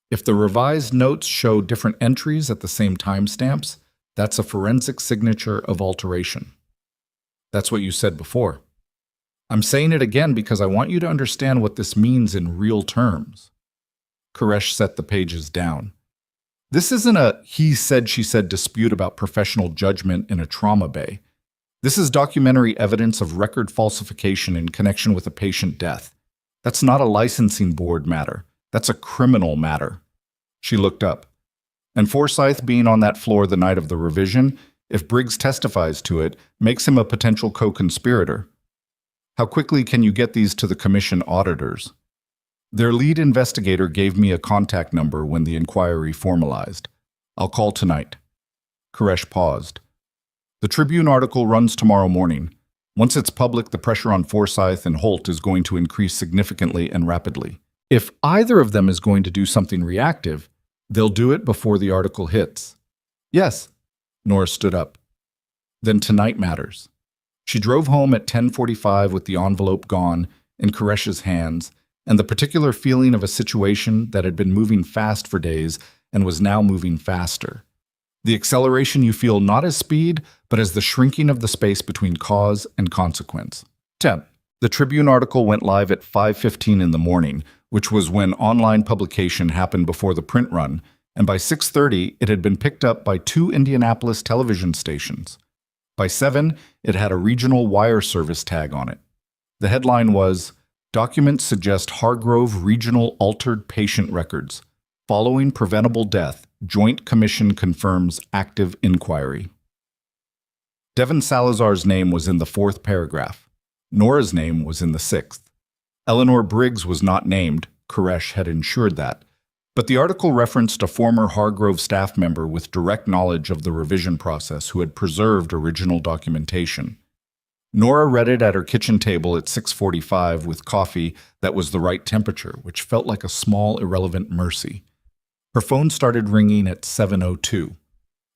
If the revised notes show different entries at the same timestamps, that's a forensic signature of alteration. That's what you said before. I'm saying it again because I want you to understand what this means in real terms. Koresh set the pages down. This isn't a he said, she said dispute about professional judgment in a trauma bay. This is documentary evidence of record falsification in connection with a patient death. That's not a licensing board matter. That's a criminal matter. She looked up. And Forsyth being on that floor the night of the revision, if Briggs testifies to it, makes him a potential co-conspirator. How quickly can you get these to the commission auditors? Their lead investigator gave me a contact number when the inquiry formalized. I'll call tonight. Koresh paused. The Tribune article runs tomorrow morning. Once it's public, the pressure on Forsyth and Holt is going to increase significantly and rapidly. If either of them is going to do something reactive, they'll do it before the article hits. Yes. Nora stood up. Then tonight matters. She drove home at 10:45 with the envelope gone, in Koresh's hands, and the particular feeling of a situation that had been moving fast for days and was now moving faster. The acceleration you feel not as speed, but as the shrinking of the space between cause and consequence. 10. The Tribune article went live at 5:15 in the morning, which was when online publication happened before the print run, and by 6:30 it had been picked up by 2 Indianapolis television stations. By 7, it had a regional wire service tag on it. The headline was, "Documents suggest Hargrove Regional altered patient records. Following preventable death, Joint Commission confirms active inquiry." Devin Salazar's name was in the 4th paragraph. Nora's name was in the 6th. Eleanor Briggs was not named. Koresh had ensured that. But the article referenced a former Hargrove staff member with direct knowledge of the revision process who had preserved original documentation. Nora read it at her kitchen table at 6:45 with coffee that was the right temperature, which felt like a small, irrelevant mercy. Her phone started ringing at 7:02.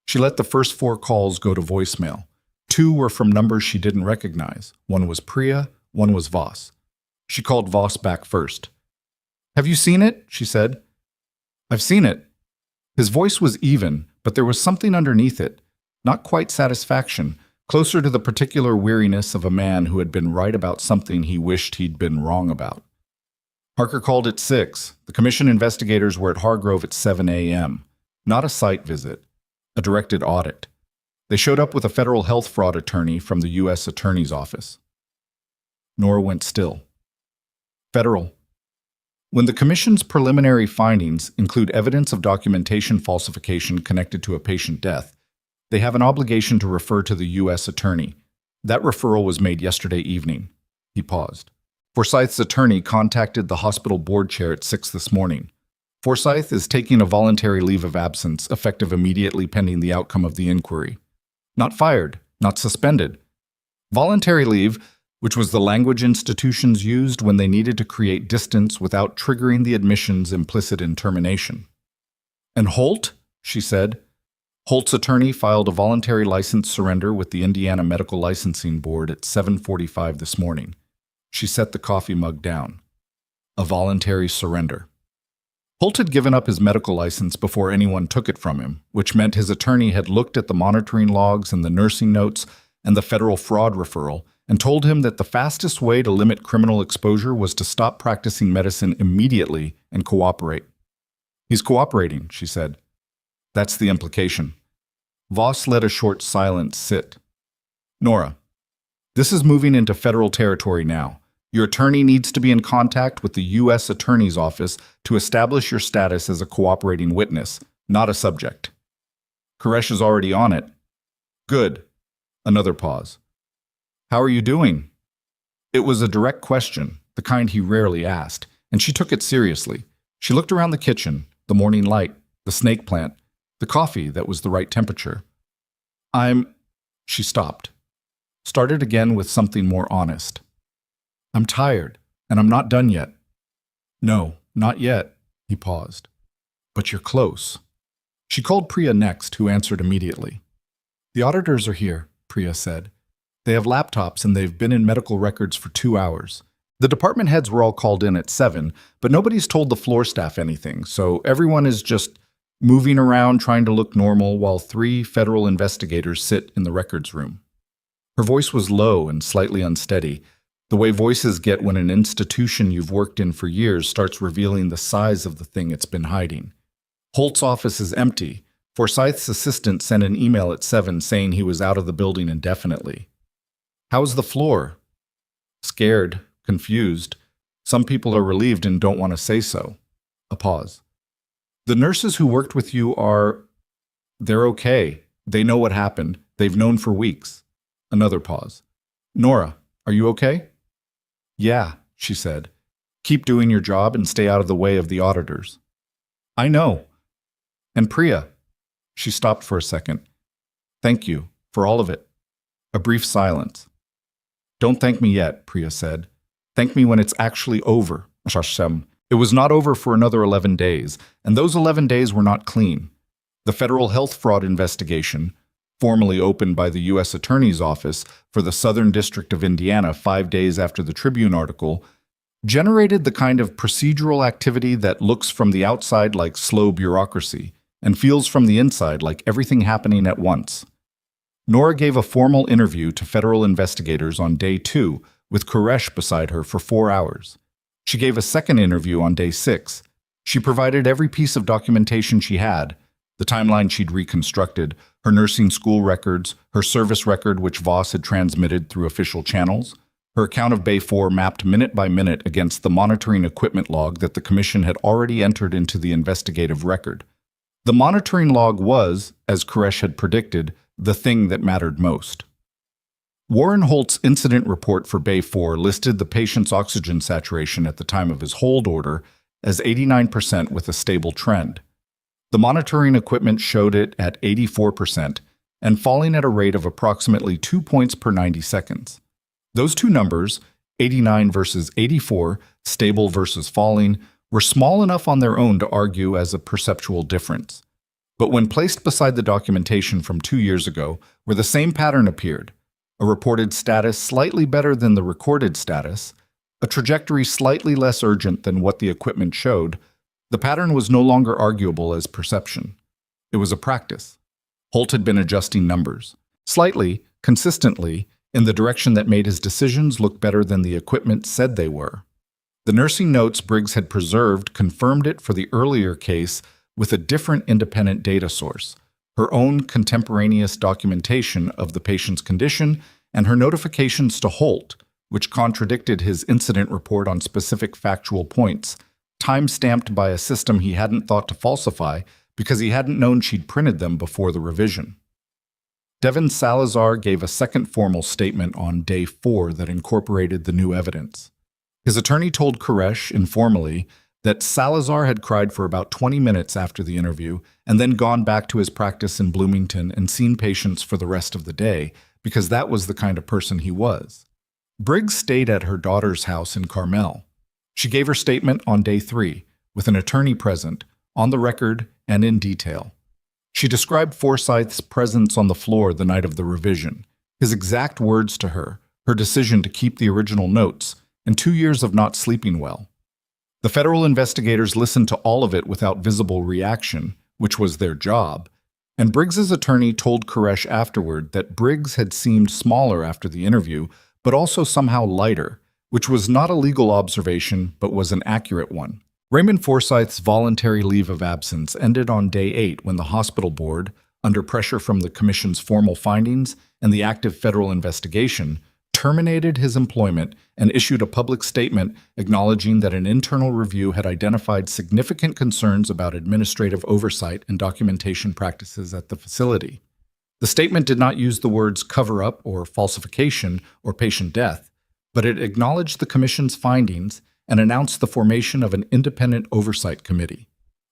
She let the first 4 calls go to voicemail. 2 were from numbers she didn't recognize. One was Priya, one was Voss. She called Voss back first. "Have you seen it?" she said. "I've seen it." His voice was even, but there was something underneath it. Not quite satisfaction, closer to the particular weariness of a man who had been right about something he wished he'd been wrong about. Harker called at 6. The commission investigators were at Hargrove at 7 a.m. Not a site visit, a directed audit. They showed up with a federal health fraud attorney from the U.S. Attorney's Office. Nora went still. Federal. When the Commission's preliminary findings include evidence of documentation falsification connected to a patient death, they have an obligation to refer to the U.S. Attorney. That referral was made yesterday evening. He paused. Forsyth's attorney contacted the hospital board chair at 6 this morning. Forsyth is taking a voluntary leave of absence, effective immediately pending the outcome of the inquiry. Not fired, not suspended. Voluntary leave, which was the language institutions used when they needed to create distance without triggering the admissions implicit in termination. "And Holt?" she said. Holt's attorney filed a voluntary license surrender with the Indiana Medical Licensing Board at 7:45 this morning. She set the coffee mug down. A voluntary surrender. Holt had given up his medical license before anyone took it from him, which meant his attorney had looked at the monitoring logs and the nursing notes and the federal fraud referral and told him that the fastest way to limit criminal exposure was to stop practicing medicine immediately and cooperate. "He's cooperating," she said. "That's the implication." Voss let a short silence sit. "Nora, this is moving into federal territory now. Your attorney needs to be in contact with the U.S. Attorney's Office to establish your status as a cooperating witness, not a subject." "Koresh is already on it." "Good." Another pause. "How are you doing?" It was a direct question, the kind he rarely asked, and she took it seriously. She looked around the kitchen, the morning light, the snake plant, the coffee that was the right temperature. She stopped. Started again with something more honest. "I'm tired, and I'm not done yet." "No, not yet." He paused. "But you're close." She called Priya next, who answered immediately. "The auditors are here," Priya said. "They have laptops and they've been in medical records for 2 hours. The department heads were all called in at 7, but nobody's told the floor staff anything, so everyone is just moving around trying to look normal while 3 federal investigators sit in the records room. Her voice was low and slightly unsteady, the way voices get when an institution you've worked in for years starts revealing the size of the thing it's been hiding. Holt's office is empty. Forsyth's assistant sent an email at 7 saying he was out of the building indefinitely. "How's the floor?" "Scared, confused. Some people are relieved and don't want to say so." A pause. "The nurses who worked with you they're okay. They know what happened. They've known for weeks." Another pause. "Nora, are you okay?" "Yeah," she said. "Keep doing your job and stay out of the way of the auditors." "I know." "And Priya." She stopped for a second. "Thank you for all of it." A brief silence. "Don't thank me yet," Priya said. "Thank me when it's actually over." It was not over for another 11 days, and those 11 days were not clean. The federal health fraud investigation, formally opened by the U.S. Attorney's Office for the Southern District of Indiana 5 days after the Tribune article, generated the kind of procedural activity that looks from the outside like slow bureaucracy and feels from the inside like everything happening at once. Nora gave a formal interview to federal investigators on day 2, with Quresh beside her for 4 hours. She gave a second interview on day 6. She provided every piece of documentation she had, the timeline she'd reconstructed, her nursing school records, her service record which Voss had transmitted through official channels, her account of Bay 4 mapped minute by minute against the monitoring equipment log that the Commission had already entered into the investigative record. The monitoring log was, as Quresh had predicted, the thing that mattered most. Warren Holt's incident report for Bay 4 listed the patient's oxygen saturation at the time of his hold order as 89% with a stable trend. The monitoring equipment showed it at 84% and falling at a rate of approximately 2 points per 90 seconds. Those two numbers, 89 versus 84, stable versus falling, were small enough on their own to argue as a perceptual difference. But when placed beside the documentation from 2 years ago, where the same pattern appeared, a reported status slightly better than the recorded status, a trajectory slightly less urgent than what the equipment showed, the pattern was no longer arguable as perception. It was a practice. Holt had been adjusting numbers, slightly, consistently, in the direction that made his decisions look better than the equipment said they were. The nursing notes Briggs had preserved confirmed it for the earlier case with a different independent data source, her own contemporaneous documentation of the patient's condition and her notifications to Holt, which contradicted his incident report on specific factual points, time-stamped by a system he hadn't thought to falsify because he hadn't known she'd printed them before the revision. Devin Salazar gave a second formal statement on day 4 that incorporated the new evidence. His attorney told Quresh, informally, that Salazar had cried for about 20 minutes after the interview and then gone back to his practice in Bloomington and seen patients for the rest of the day because that was the kind of person he was. Briggs stayed at her daughter's house in Carmel. She gave her statement on day 3, with an attorney present, on the record and in detail. She described Forsyth's presence on the floor the night of the revision, his exact words to her decision to keep the original notes, and 2 years of not sleeping well. The federal investigators listened to all of it without visible reaction, which was their job, and Briggs's attorney told Quresh afterward that Briggs had seemed smaller after the interview, but also somehow lighter, which was not a legal observation, but was an accurate one. Raymond Forsyth's voluntary leave of absence ended on day 8 when the hospital board, under pressure from the Commission's formal findings and the active federal investigation, terminated his employment and issued a public statement acknowledging that an internal review had identified significant concerns about administrative oversight and documentation practices at the facility. The statement did not use the words cover-up or falsification or patient death, but it acknowledged the Commission's findings and announced the formation of an independent oversight committee.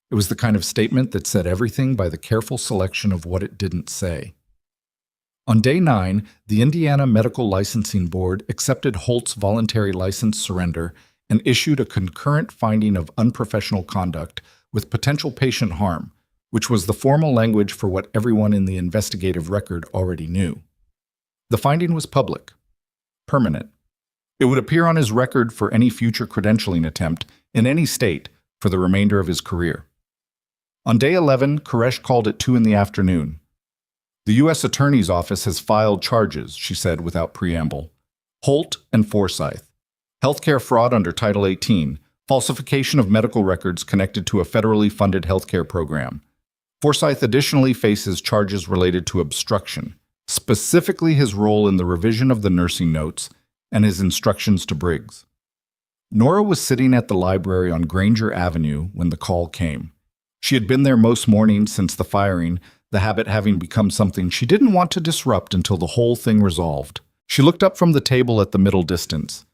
It was the kind of statement that said everything by the careful selection of what it didn't say. On day 9, the Indiana Medical Licensing Board accepted Holt's voluntary license surrender and issued a concurrent finding of unprofessional conduct with potential patient harm, which was the formal language for what everyone in the investigative record already knew. The finding was public, permanent, It would appear on his record for any future credentialing attempt in any state for the remainder of his career. On day 11, Koresh called at 2 in the afternoon. "The U.S. Attorney's Office has filed charges," she said without preamble. "Holt and Forsyth. Healthcare fraud under Title 18, falsification of medical records connected to a federally funded healthcare program. Forsyth additionally faces charges related to obstruction, specifically his role in the revision of the nursing notes and his instructions to Briggs." Nora was sitting at the library on Granger Avenue when the call came. She had been there most mornings since the firing, the habit having become something she didn't want to disrupt until the whole thing resolved. She looked up from the table at the middle distance.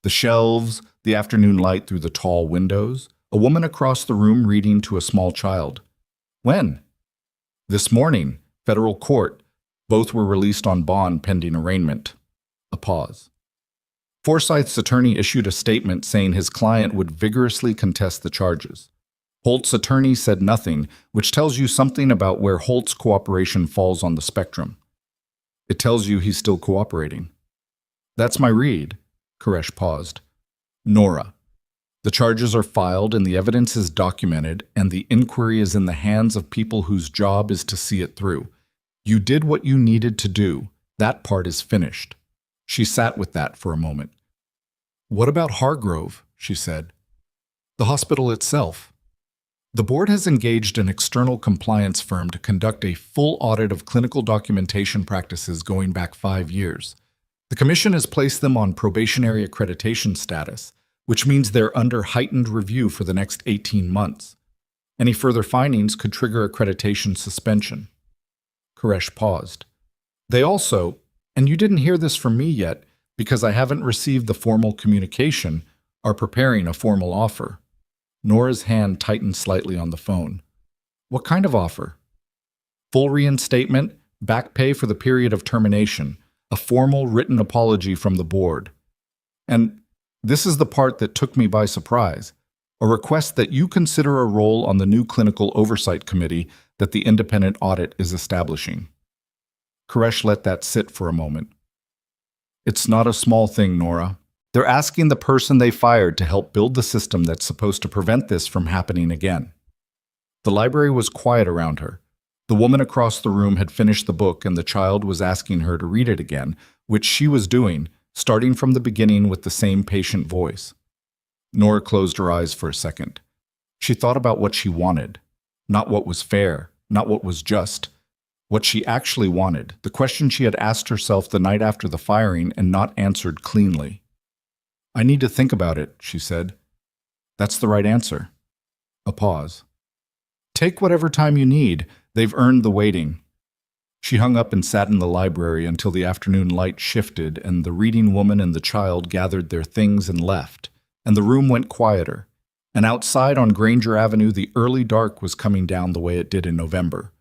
The shelves, the afternoon light through the tall windows, a woman across the room reading to a small child. "When?" "This morning, federal court. Both were released on bond pending arraignment." A pause. Forsyth's attorney issued a statement saying his client would vigorously contest the charges. Holt's attorney said nothing, which tells you something about where Holt's cooperation falls on the spectrum. It tells you he's still cooperating. "That's my read." Koresh paused. "Nora, the charges are filed and the evidence is documented, and the inquiry is in the hands of people whose job is to see it through. You did what you needed to do. That part is finished." She sat with that for a moment. "What about Hargrove?" she said. "The hospital itself." "The board has engaged an external compliance firm to conduct a full audit of clinical documentation practices going back 5 years. The commission has placed them on probationary accreditation status, which means they're under heightened review for the next 18 months. Any further findings could trigger accreditation suspension." Koresh paused. "They also, and you didn't hear this from me yet because I haven't received the formal communication, are preparing a formal offer." Nora's hand tightened slightly on the phone. "What kind of offer?" "Full reinstatement, back pay for the period of termination, a formal written apology from the board. And this is the part that took me by surprise, a request that you consider a role on the new clinical oversight committee that the independent audit is establishing." Koresh let that sit for a moment. "It's not a small thing, Nora. They're asking the person they fired to help build the system that's supposed to prevent this from happening again." The library was quiet around her. The woman across the room had finished the book and the child was asking her to read it again, which she was doing, starting from the beginning with the same patient voice. Nora closed her eyes for a second. She thought about what she wanted. Not what was fair, not what was just. What she actually wanted, the question she had asked herself the night after the firing and not answered cleanly. "I need to think about it," she said. "That's the right answer." A pause. "Take whatever time you need. They've earned the waiting." She hung up and sat in the library until the afternoon light shifted and the reading woman and the child gathered their things and left, and the room went quieter. And outside on Granger Avenue, the early dark was coming down the way it did in November.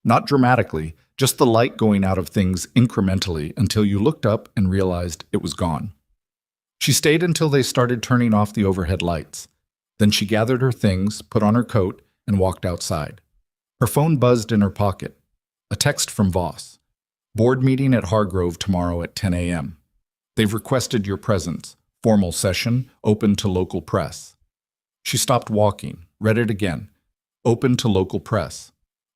Not dramatically, just the light going out of things incrementally until you looked up and realized it was gone. She stayed until they started turning off the overhead lights. Then she gathered her things, put on her coat, and walked outside. Her phone buzzed in her pocket. A text from Voss. "Board meeting at Hargrove tomorrow at 10 a.m. They've requested your presence. Formal session, open to local press." She stopped walking, read it again. Open to local press.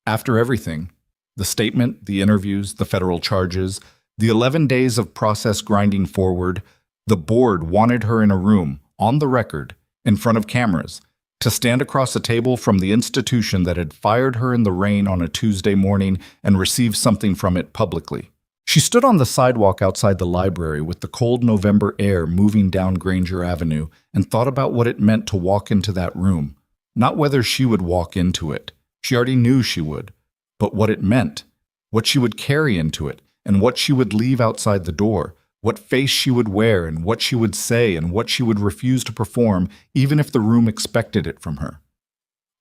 After everything, the statement, the interviews, the federal charges, the 11 days of process grinding forward, the board wanted her in a room, on the record, in front of cameras, to stand across a table from the institution that had fired her in the rain on a Tuesday morning and receive something from it publicly. She stood on the sidewalk outside the library with the cold November air moving down Granger Avenue and thought about what it meant to walk into that room. Not whether she would walk into it. She already knew she would. But what it meant, what she would carry into it, and what she would leave outside the door, what face she would wear and what she would say and what she would refuse to perform even if the room expected it from her.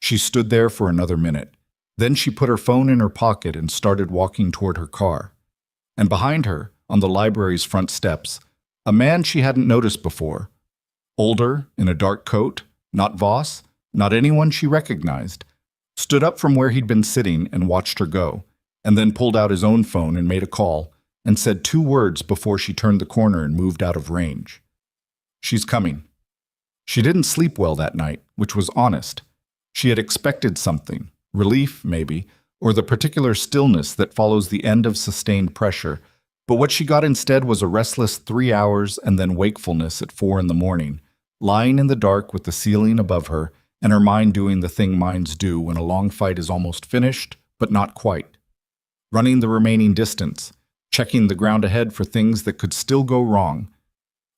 She stood there for another minute. Then she put her phone in her pocket and started walking toward her car. And behind her, on the library's front steps, a man she hadn't noticed before. Older, in a dark coat, not Voss, not anyone she recognized, stood up from where he'd been sitting and watched her go, and then pulled out his own phone and made a call, and said 2 words before she turned the corner and moved out of range. She's coming. She didn't sleep well that night, which was honest. She had expected something, relief maybe, or the particular stillness that follows the end of sustained pressure, but what she got instead was a restless 3 hours and then wakefulness at 4 in the morning, lying in the dark with the ceiling above her and her mind doing the thing minds do when a long fight is almost finished, but not quite. Running the remaining distance, checking the ground ahead for things that could still go wrong.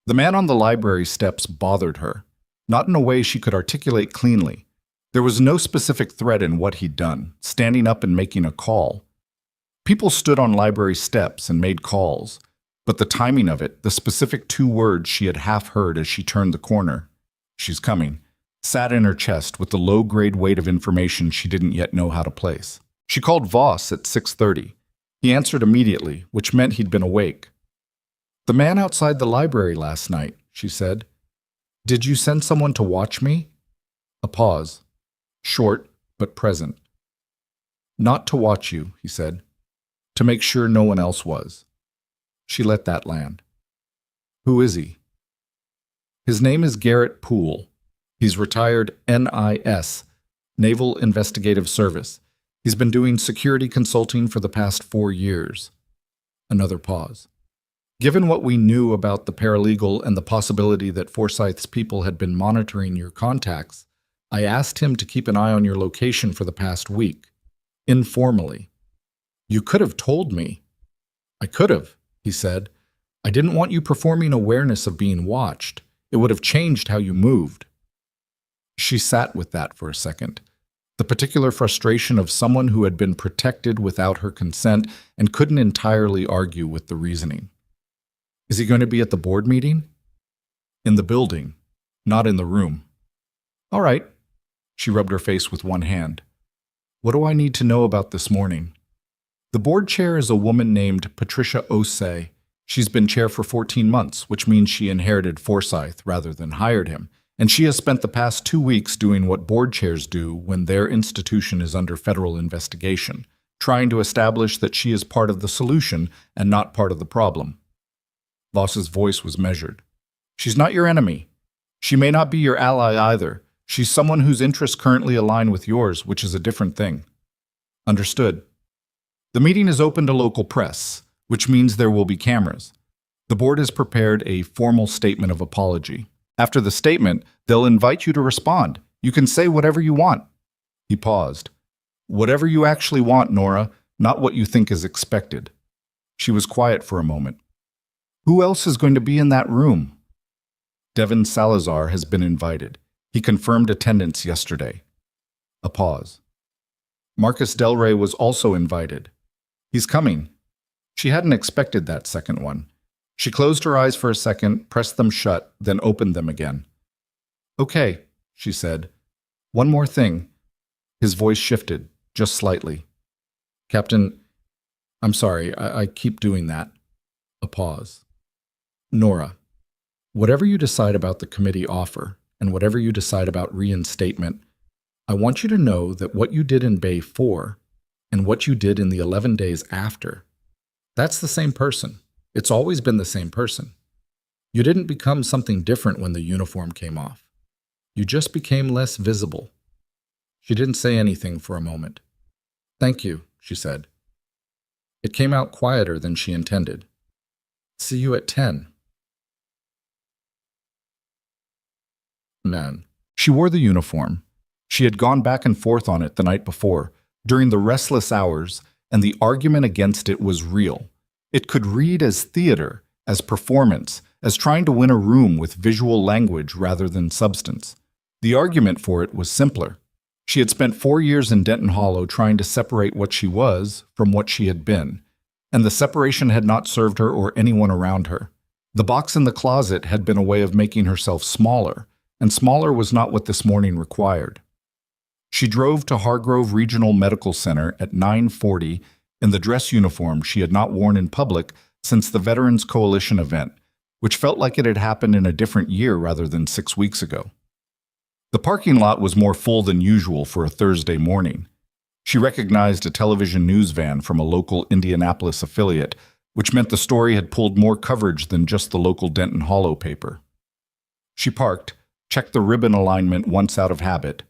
The man on the library steps bothered her, not in a way she could articulate cleanly. There was no specific threat in what he'd done, standing up and making a call. People stood on library steps and made calls, but the timing of it, the specific 2 words she had half heard as she turned the corner, "She's coming," sat in her chest with the low-grade weight of information she didn't yet know how to place. She called Voss at 6:30. He answered immediately, which meant he'd been awake. "The man outside the library last night," she said. "Did you send someone to watch me?" A pause. Short, but present. "Not to watch you," he said. "To make sure no one else was." She let that land. "Who is he?" "His name is Garrett Poole. He's retired NIS, Naval Investigative Service. He's been doing security consulting for the past 4 years. Another pause. "Given what we knew about the paralegal and the possibility that Forsyth's people had been monitoring your contacts, I asked him to keep an eye on your location for the past week. Informally. You could have told me." "I could have," he said. "I didn't want you performing awareness of being watched. It would have changed how you moved." She sat with that for a second. The particular frustration of someone who had been protected without her consent and couldn't entirely argue with the reasoning. "Is he going to be at the board meeting?" "In the building, not in the room." "All right." She rubbed her face with one hand. "What do I need to know about this morning?" "The board chair is a woman named Patricia Osei. She's been chair for 14 months, which means she inherited Forsyth rather than hired him. And she has spent the past 2 weeks doing what board chairs do when their institution is under federal investigation, trying to establish that she is part of the solution and not part of the problem." Voss's voice was measured. "She's not your enemy. She may not be your ally either. She's someone whose interests currently align with yours, which is a different thing." "Understood." "The meeting is open to local press, which means there will be cameras. The board has prepared a formal statement of apology. After the statement, they'll invite you to respond. You can say whatever you want." He paused. "Whatever you actually want, Nora, not what you think is expected." She was quiet for a moment. "Who else is going to be in that room?" "Devin Salazar has been invited. He confirmed attendance yesterday." A pause. "Marcus Del Rey was also invited. He's coming." She hadn't expected that second one. She closed her eyes for a second, pressed them shut, then opened them again. "Okay," she said. "One more thing." His voice shifted, just slightly. "Captain, I'm sorry, I keep doing that." A pause. "Nora, whatever you decide about the committee offer, and whatever you decide about reinstatement, I want you to know that what you did in Bay 4 and what you did in the 11 days after, that's the same person. It's always been the same person. You didn't become something different when the uniform came off. You just became less visible." She didn't say anything for a moment. "Thank you," she said. It came out quieter than she intended. "See you at 10. Man. She wore the uniform. She had gone back and forth on it the night before, during the restless hours, and the argument against it was real. It could read as theater, as performance, as trying to win a room with visual language rather than substance. The argument for it was simpler. She had spent 4 years in Denton Hollow trying to separate what she was from what she had been, and the separation had not served her or anyone around her. The box in the closet had been a way of making herself smaller, and smaller was not what this morning required. She drove to Hargrove Regional Medical Center at 9:40 in the dress uniform she had not worn in public since the Veterans Coalition event, which felt like it had happened in a different year rather than 6 weeks ago. The parking lot was more full than usual for a Thursday morning. She recognized a television news van from a local Indianapolis affiliate, which meant the story had pulled more coverage than just the local Denton Hollow paper. She parked, checked the ribbon alignment once out of habit.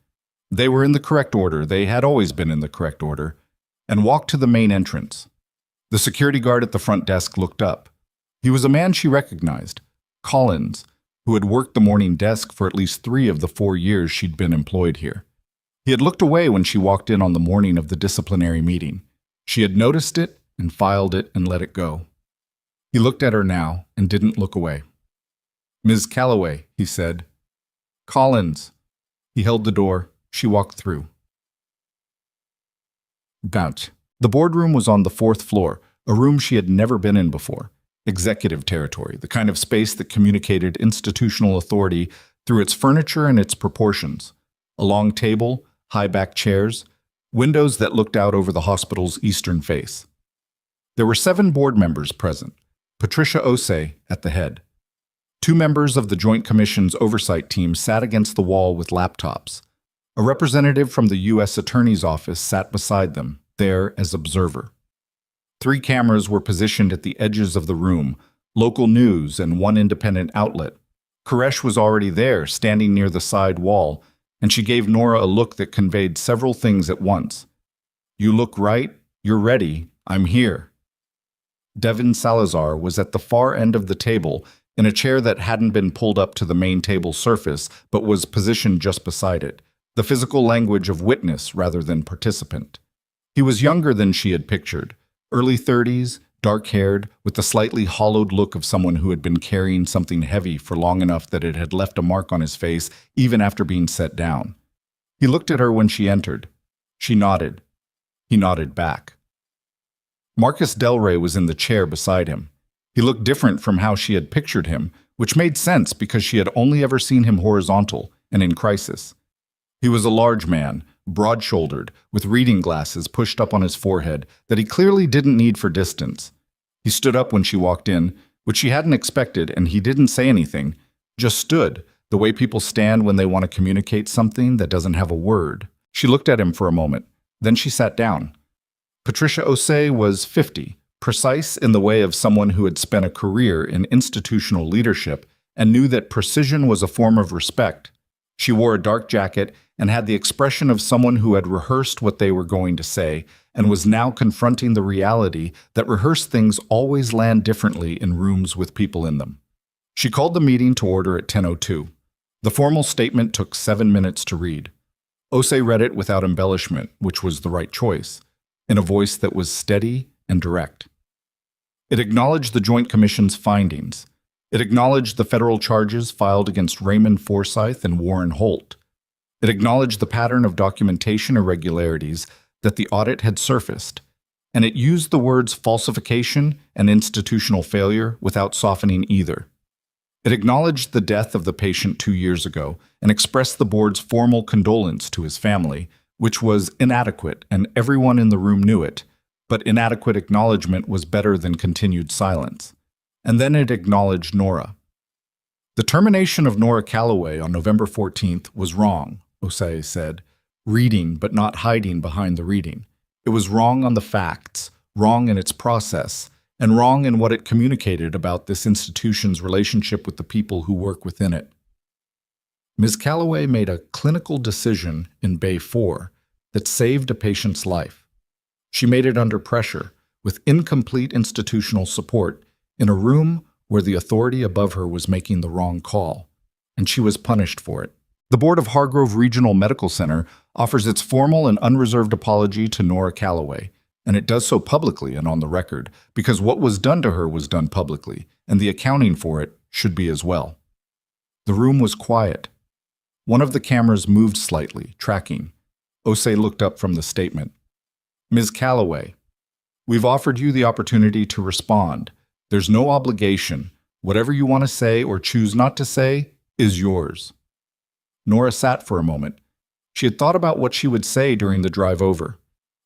They were in the correct order, they had always been in the correct order, and walked to the main entrance. The security guard at the front desk looked up. He was a man she recognized, Collins, who had worked the morning desk for at least 3 of the 4 years she'd been employed here. He had looked away when she walked in on the morning of the disciplinary meeting. She had noticed it and filed it and let it go. He looked at her now and didn't look away. "Ms. Calloway," he said. "Collins." He held the door. She walked through. Bounce. The boardroom was on the 4th floor, a room she had never been in before. Executive territory, the kind of space that communicated institutional authority through its furniture and its proportions. A long table, high-backed chairs, windows that looked out over the hospital's eastern face. There were 7 board members present, Patricia Osei at the head. 2 members of the Joint Commission's oversight team sat against the wall with laptops. A representative from the U.S. Attorney's Office sat beside them, there as observer. 3 cameras were positioned at the edges of the room, local news and 1 independent outlet. Koresh was already there, standing near the side wall, and she gave Nora a look that conveyed several things at once. "You look right, you're ready, I'm here." Devin Salazar was at the far end of the table, in a chair that hadn't been pulled up to the main table surface, but was positioned just beside it, the physical language of witness rather than participant. He was younger than she had pictured, early 30s, dark-haired, with the slightly hollowed look of someone who had been carrying something heavy for long enough that it had left a mark on his face even after being set down. He looked at her when she entered. She nodded. He nodded back. Marcus Del Rey was in the chair beside him. He looked different from how she had pictured him, which made sense because she had only ever seen him horizontal and in crisis. He was a large man, broad-shouldered, with reading glasses pushed up on his forehead that he clearly didn't need for distance. He stood up when she walked in, which she hadn't expected, and he didn't say anything, just stood, the way people stand when they want to communicate something that doesn't have a word. She looked at him for a moment, then she sat down. Patricia Osei was 50, precise in the way of someone who had spent a career in institutional leadership and knew that precision was a form of respect. She wore a dark jacket and had the expression of someone who had rehearsed what they were going to say and was now confronting the reality that rehearsed things always land differently in rooms with people in them. She called the meeting to order at 10:02. The formal statement took 7 minutes to read. Osei read it without embellishment, which was the right choice, in a voice that was steady and direct. It acknowledged the Joint Commission's findings. It acknowledged the federal charges filed against Raymond Forsyth and Warren Holt. It acknowledged the pattern of documentation irregularities that the audit had surfaced, and it used the words falsification and institutional failure without softening either. It acknowledged the death of the patient 2 years ago and expressed the board's formal condolence to his family, which was inadequate and everyone in the room knew it, but inadequate acknowledgement was better than continued silence. And then it acknowledged Nora. The termination of Nora Calloway on November 14th was wrong, Osei said, reading but not hiding behind the reading. It was wrong on the facts, wrong in its process, and wrong in what it communicated about this institution's relationship with the people who work within it. Ms. Calloway made a clinical decision in Bay 4 that saved a patient's life. She made it under pressure, with incomplete institutional support, in a room where the authority above her was making the wrong call, and she was punished for it. The board of Hargrove Regional Medical Center offers its formal and unreserved apology to Nora Calloway, and it does so publicly and on the record, because what was done to her was done publicly, and the accounting for it should be as well. The room was quiet. One of the cameras moved slightly, tracking. Osei looked up from the statement. "Ms. Calloway, we've offered you the opportunity to respond. There's no obligation. Whatever you want to say or choose not to say is yours." Nora sat for a moment. She had thought about what she would say during the drive over.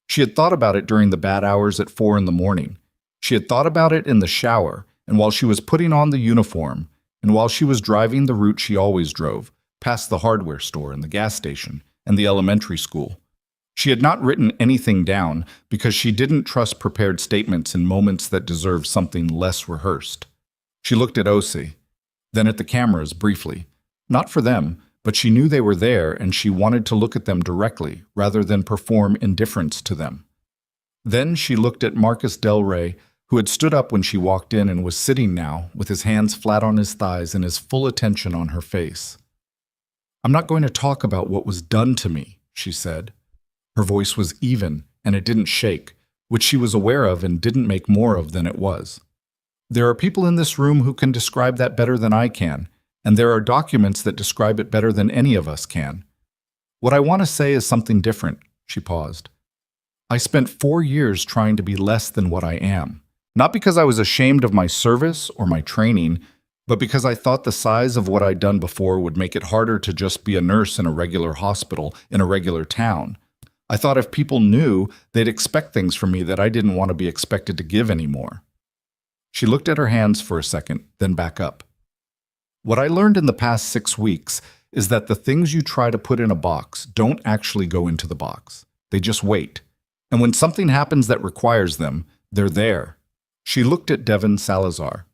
She had thought about it during the bad hours at 4 in the morning. She had thought about it in the shower, and while she was putting on the uniform, and while she was driving the route she always drove, past the hardware store and the gas station and the elementary school. She had not written anything down because she didn't trust prepared statements in moments that deserved something less rehearsed. She looked at Osei, then at the cameras briefly, Not for them, but she knew they were there and she wanted to look at them directly rather than perform indifference to them. Then she looked at Marcus Del Rey, who had stood up when she walked in and was sitting now with his hands flat on his thighs and his full attention on her face. "I'm not going to talk about what was done to me," she said. Her voice was even, and it didn't shake, which she was aware of and didn't make more of than it was. "There are people in this room who can describe that better than I can, and there are documents that describe it better than any of us can. What I want to say is something different," she paused. "I spent 4 years trying to be less than what I am. Not because I was ashamed of my service or my training, but because I thought the size of what I'd done before would make it harder to just be a nurse in a regular hospital in a regular town. I thought if people knew, they'd expect things from me that I didn't want to be expected to give anymore." She looked at her hands for a second, then back up. "What I learned in the past 6 weeks is that the things you try to put in a box don't actually go into the box. They just wait. And when something happens that requires them, they're there." She looked at Devin Salazar.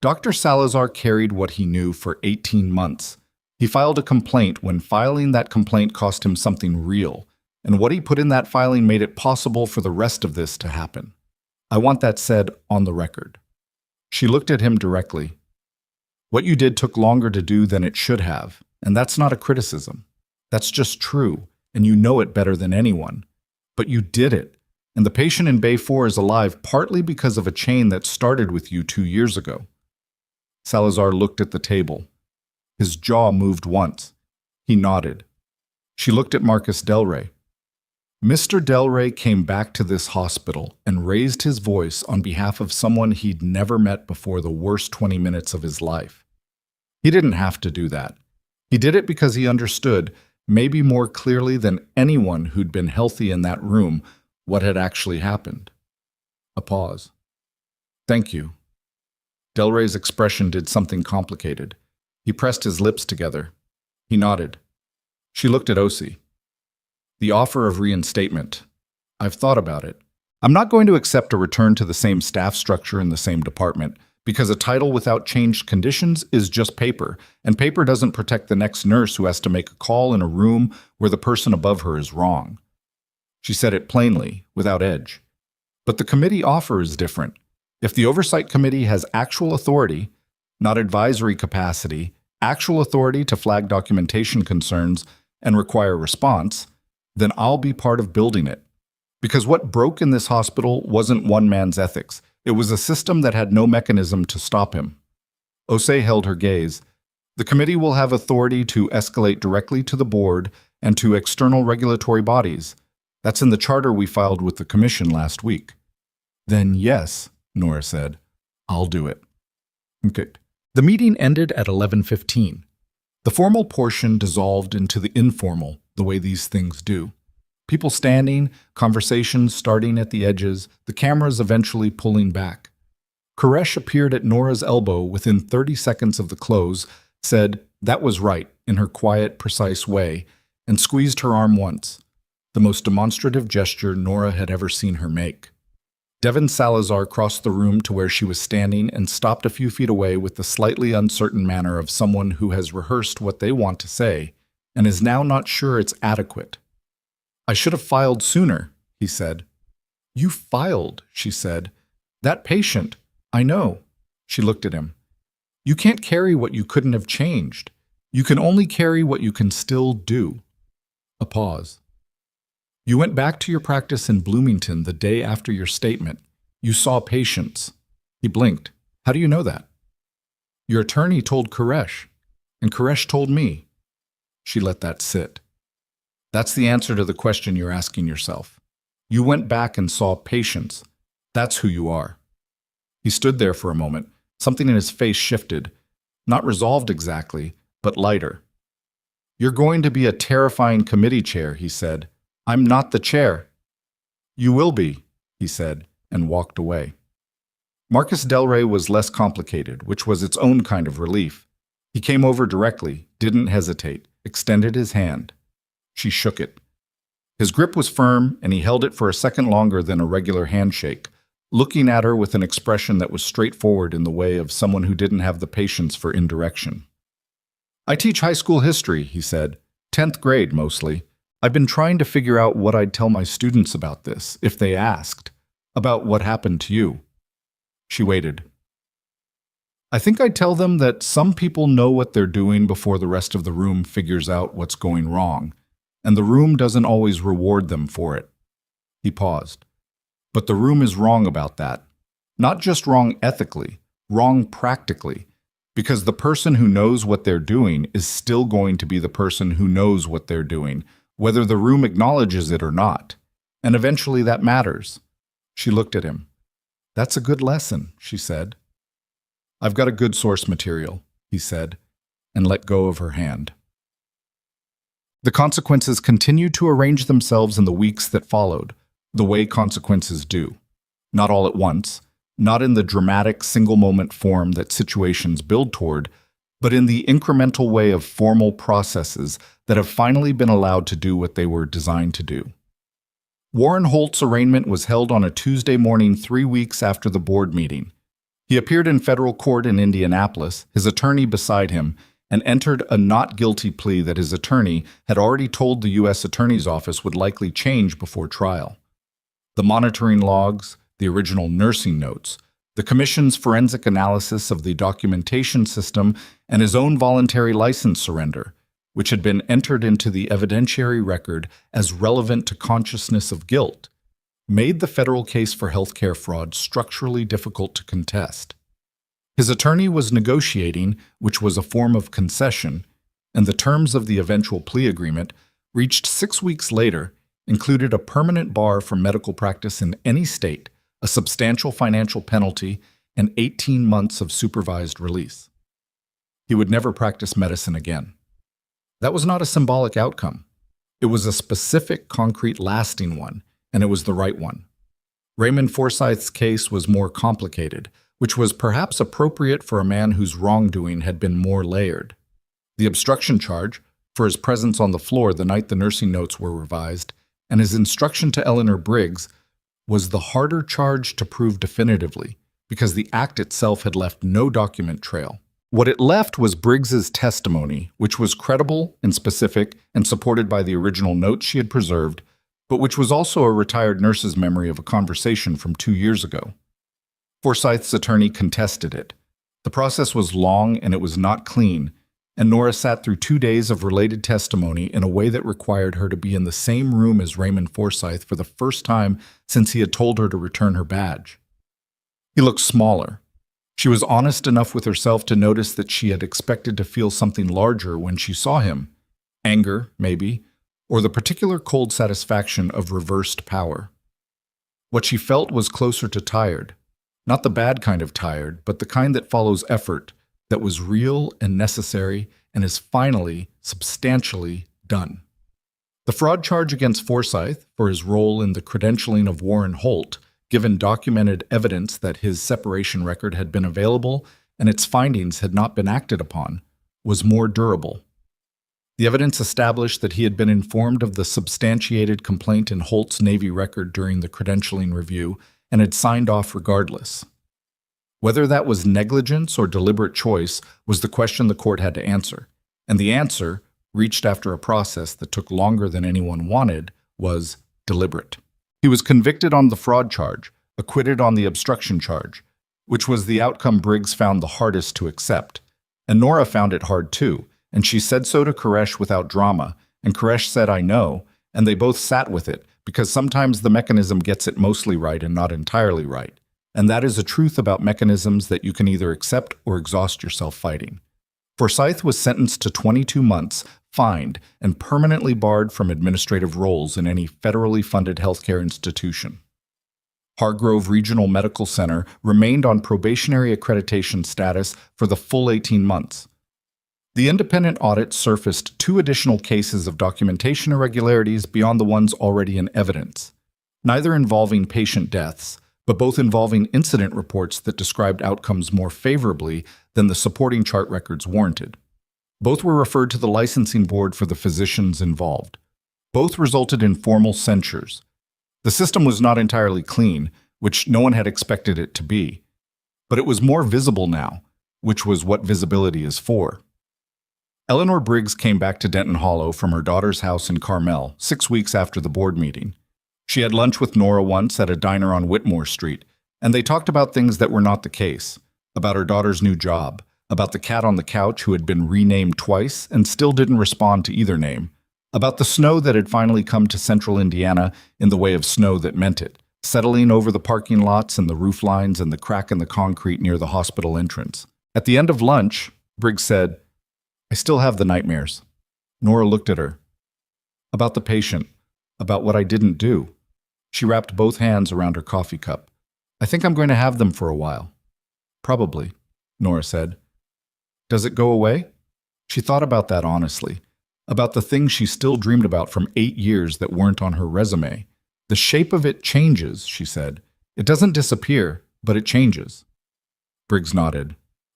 Dr. Salazar carried what he knew for 18 months. He filed a complaint when filing that complaint cost him something real, and what he put in that filing made it possible for the rest of this to happen. I want that said on the record. She looked at him directly. "What you did took longer to do than it should have, and that's not a criticism. That's just true, and you know it better than anyone. But you did it. And the patient in Bay 4 is alive partly because of a chain that started with you 2 years ago." Salazar looked at the table. His jaw moved once. He nodded. She looked at Marcus Del Rey. Mr. Del Rey came back to this hospital and raised his voice on behalf of someone he'd never met before the worst 20 minutes of his life. He didn't have to do that. He did it because he understood, maybe more clearly than anyone who'd been healthy in that room, what had actually happened. A pause. "Thank you." Del Rey's expression did something complicated. He pressed his lips together. He nodded. She looked at Osi. "The offer of reinstatement. I've thought about it. I'm not going to accept a return to the same staff structure in the same department, because a title without changed conditions is just paper, and paper doesn't protect the next nurse who has to make a call in a room where the person above her is wrong." She said it plainly, without edge. "But the committee offer is different. If the oversight committee has actual authority, not advisory capacity, actual authority to flag documentation concerns and require response, then I'll be part of building it. Because what broke in this hospital wasn't one man's ethics. It was a system that had no mechanism to stop him." Osei held her gaze. "The committee will have authority to escalate directly to the board and to external regulatory bodies. That's in the charter we filed with the commission last week." "Then yes," Nora said. "I'll do it." Okay. The meeting ended at 11:15. The formal portion dissolved into the informal, the way these things do. People standing, conversations starting at the edges, the cameras eventually pulling back. Koresh appeared at Nora's elbow within 30 seconds of the close, said, "That was right," in her quiet, precise way, and squeezed her arm once, the most demonstrative gesture Nora had ever seen her make. Devin Salazar crossed the room to where she was standing and stopped a few feet away with the slightly uncertain manner of someone who has rehearsed what they want to say and is now not sure it's adequate. "I should have filed sooner," he said. "You filed," she said. "That patient, I know." She looked at him. "You can't carry what you couldn't have changed. You can only carry what you can still do." A pause. "You went back to your practice in Bloomington the day after your statement. You saw patients." He blinked. "How do you know that?" "Your attorney told Koresh, and Koresh told me." She let that sit. "That's the answer to the question you're asking yourself. You went back and saw patients. That's who you are." He stood there for a moment. Something in his face shifted. Not resolved exactly, but lighter. "You're going to be a terrifying committee chair," he said. "I'm not the chair." "You will be," he said, and walked away. Marcus Del Rey was less complicated, which was its own kind of relief. He came over directly, didn't hesitate, extended his hand. She shook it. His grip was firm, and he held it for a second longer than a regular handshake, looking at her with an expression that was straightforward in the way of someone who didn't have the patience for indirection. I teach high school history, he said. 10th grade, mostly. I've been trying to figure out what I'd tell my students about this, if they asked. About what happened to you. She waited. I think I'd tell them that some people know what they're doing before the rest of the room figures out what's going wrong, and the room doesn't always reward them for it. He paused. But the room is wrong about that. Not just wrong ethically, wrong practically, because the person who knows what they're doing is still going to be the person who knows what they're doing, whether the room acknowledges it or not. And eventually that matters. She looked at him. That's a good lesson, she said. I've got a good source material, he said, and let go of her hand. The consequences continued to arrange themselves in the weeks that followed, the way consequences do. Not all at once, not in the dramatic single-moment form that situations build toward, but in the incremental way of formal processes that have finally been allowed to do what they were designed to do. Warren Holt's arraignment was held on a Tuesday morning 3 weeks after the board meeting. He appeared in federal court in Indianapolis, his attorney beside him, and entered a not guilty plea that his attorney had already told the U.S. Attorney's Office would likely change before trial. The monitoring logs, the original nursing notes, the Commission's forensic analysis of the documentation system, and his own voluntary license surrender, which had been entered into the evidentiary record as relevant to consciousness of guilt, made the federal case for healthcare fraud structurally difficult to contest. His attorney was negotiating, which was a form of concession, and the terms of the eventual plea agreement, reached 6 weeks later, included a permanent bar for medical practice in any state, a substantial financial penalty, and 18 months of supervised release. He would never practice medicine again. That was not a symbolic outcome. It was a specific, concrete, lasting one, and it was the right one. Raymond Forsythe's case was more complicated, which was perhaps appropriate for a man whose wrongdoing had been more layered. The obstruction charge, for his presence on the floor the night the nursing notes were revised, and his instruction to Eleanor Briggs, was the harder charge to prove definitively, because the act itself had left no document trail. What it left was Briggs's testimony, which was credible and specific and supported by the original notes she had preserved, but which was also a retired nurse's memory of a conversation from 2 years ago. Forsythe's attorney contested it. The process was long and it was not clean, and Nora sat through 2 days of related testimony in a way that required her to be in the same room as Raymond Forsythe for the first time since he had told her to return her badge. He looked smaller. She was honest enough with herself to notice that she had expected to feel something larger when she saw him. Anger, maybe, or the particular cold satisfaction of reversed power. What she felt was closer to tired. Not the bad kind of tired, but the kind that follows effort, that was real and necessary and is finally, substantially done. The fraud charge against Forsythe for his role in the credentialing of Warren Holt, given documented evidence that his separation record had been available and its findings had not been acted upon, was more durable. The evidence established that he had been informed of the substantiated complaint in Holt's Navy record during the credentialing review and had signed off regardless. Whether that was negligence or deliberate choice was the question the court had to answer, and the answer, reached after a process that took longer than anyone wanted, was deliberate. He was convicted on the fraud charge, acquitted on the obstruction charge, which was the outcome Briggs found the hardest to accept. And Nora found it hard too, and she said so to Koresh without drama, and Koresh said, "I know," and they both sat with it, because sometimes the mechanism gets it mostly right and not entirely right. And that is a truth about mechanisms that you can either accept or exhaust yourself fighting. Forsythe was sentenced to 22 months, fined, and permanently barred from administrative roles in any federally funded healthcare institution. Hargrove Regional Medical Center remained on probationary accreditation status for the full 18 months. The independent audit surfaced 2 additional cases of documentation irregularities beyond the ones already in evidence, neither involving patient deaths, but both involving incident reports that described outcomes more favorably than the supporting chart records warranted. Both were referred to the licensing board for the physicians involved. Both resulted in formal censures. The system was not entirely clean, which no one had expected it to be, but it was more visible now, which was what visibility is for. Eleanor Briggs came back to Denton Hollow from her daughter's house in Carmel 6 weeks after the board meeting. She had lunch with Nora once at a diner on Whitmore Street, and they talked about things that were not the case, about her daughter's new job, about the cat on the couch who had been renamed twice and still didn't respond to either name, about the snow that had finally come to central Indiana in the way of snow that meant it, settling over the parking lots and the roof lines and the crack in the concrete near the hospital entrance. At the end of lunch, Briggs said, "I still have the nightmares." Nora looked at her. "About the patient, about what I didn't do." She wrapped both hands around her coffee cup. "I think I'm going to have them for a while." "Probably," Nora said. "Does it go away?" She thought about that honestly, about the things she still dreamed about from 8 years that weren't on her resume. "The shape of it changes," she said. "It doesn't disappear, but it changes." Briggs nodded.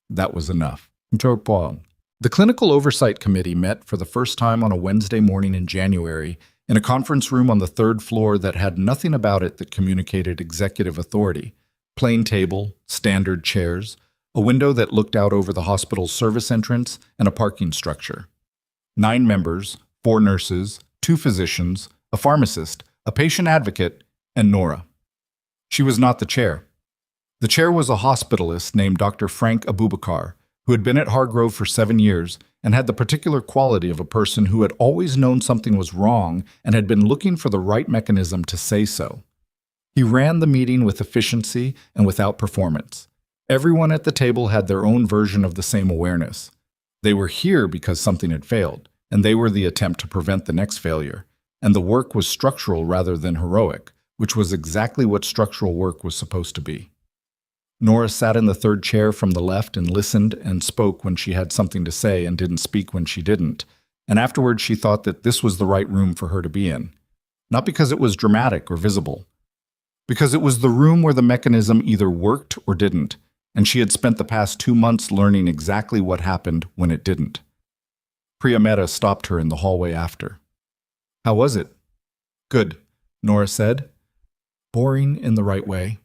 That was enough. The Clinical Oversight Committee met for the first time on a Wednesday morning in January in a conference room on the 3rd floor that had nothing about it that communicated executive authority. Plain table, standard chairs, a window that looked out over the hospital's service entrance, and a parking structure. 9 members, 4 nurses, 2 physicians, a pharmacist, a patient advocate, and Nora. She was not the chair. The chair was a hospitalist named Dr. Frank Abubakar, who had been at Hargrove for 7 years and had the particular quality of a person who had always known something was wrong and had been looking for the right mechanism to say so. He ran the meeting with efficiency and without performance. Everyone at the table had their own version of the same awareness. They were here because something had failed, and they were the attempt to prevent the next failure. And the work was structural rather than heroic, which was exactly what structural work was supposed to be. Nora sat in the 3rd chair from the left and listened and spoke when she had something to say and didn't speak when she didn't. And afterwards she thought that this was the right room for her to be in. Not because it was dramatic or visible. Because it was the room where the mechanism either worked or didn't, and she had spent the past 2 months learning exactly what happened when it didn't. Priya Mehta stopped her in the hallway after. "How was it?" "Good," Nora said. "Boring in the right way,"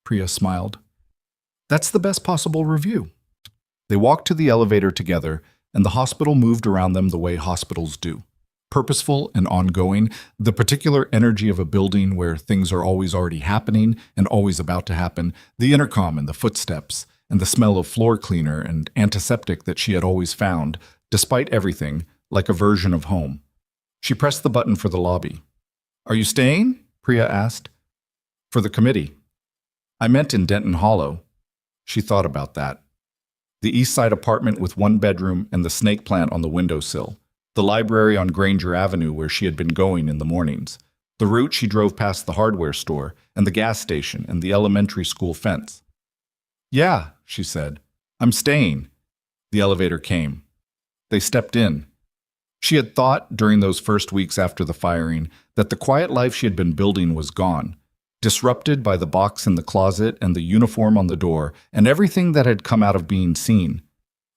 Priya smiled. "That's the best possible review." They walked to the elevator together, and the hospital moved around them the way hospitals do. Purposeful and ongoing, the particular energy of a building where things are always already happening and always about to happen, the intercom and the footsteps, and the smell of floor cleaner and antiseptic that she had always found, despite everything, like a version of home. She pressed the button for the lobby. "Are you staying?" Priya asked. "For the committee." "I meant in Denton Hollow." She thought about that. The East Side apartment with 1 bedroom and the snake plant on the windowsill. The library on Granger Avenue where she had been going in the mornings. The route she drove past the hardware store and the gas station and the elementary school fence. "Yeah," she said. "I'm staying." The elevator came. They stepped in. She had thought, during those first weeks after the firing, that the quiet life she had been building was gone, disrupted by the box in the closet and the uniform on the door and everything that had come out of being seen.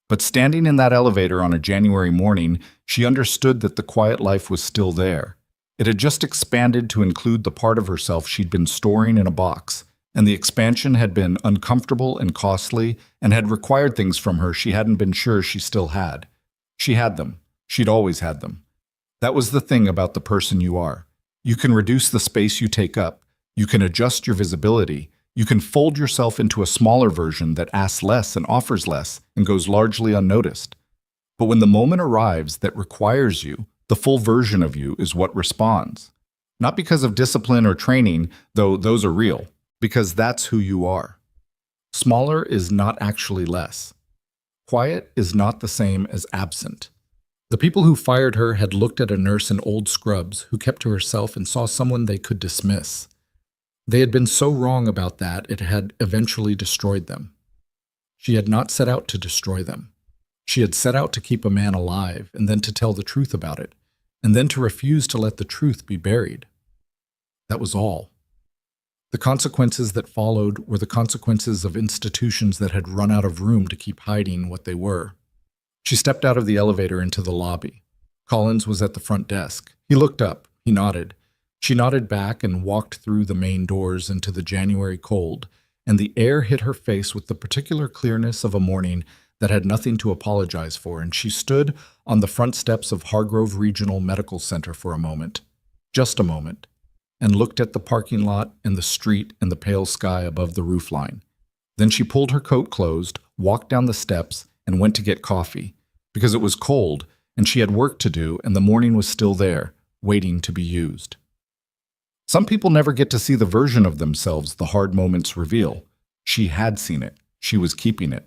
But standing in that elevator on a January morning, she understood that the quiet life was still there. It had just expanded to include the part of herself she'd been storing in a box, and the expansion had been uncomfortable and costly and had required things from her she hadn't been sure she still had. She had them. She'd always had them. That was the thing about the person you are. You can reduce the space you take up. You can adjust your visibility. You can fold yourself into a smaller version that asks less and offers less and goes largely unnoticed. But when the moment arrives that requires you, the full version of you is what responds. Not because of discipline or training, though those are real, because that's who you are. Smaller is not actually less. Quiet is not the same as absent. The people who fired her had looked at a nurse in old scrubs who kept to herself and saw someone they could dismiss. They had been so wrong about that it had eventually destroyed them. She had not set out to destroy them. She had set out to keep a man alive and then to tell the truth about it, and then to refuse to let the truth be buried. That was all. The consequences that followed were the consequences of institutions that had run out of room to keep hiding what they were. She stepped out of the elevator into the lobby. Collins was at the front desk. He looked up. He nodded. She nodded back and walked through the main doors into the January cold, and the air hit her face with the particular clearness of a morning that had nothing to apologize for, and she stood on the front steps of Hargrove Regional Medical Center for a moment, just a moment, and looked at the parking lot and the street and the pale sky above the roofline. Then she pulled her coat closed, walked down the steps, and went to get coffee, because it was cold and she had work to do and the morning was still there, waiting to be used. Some people never get to see the version of themselves the hard moments reveal. She had seen it. She was keeping it.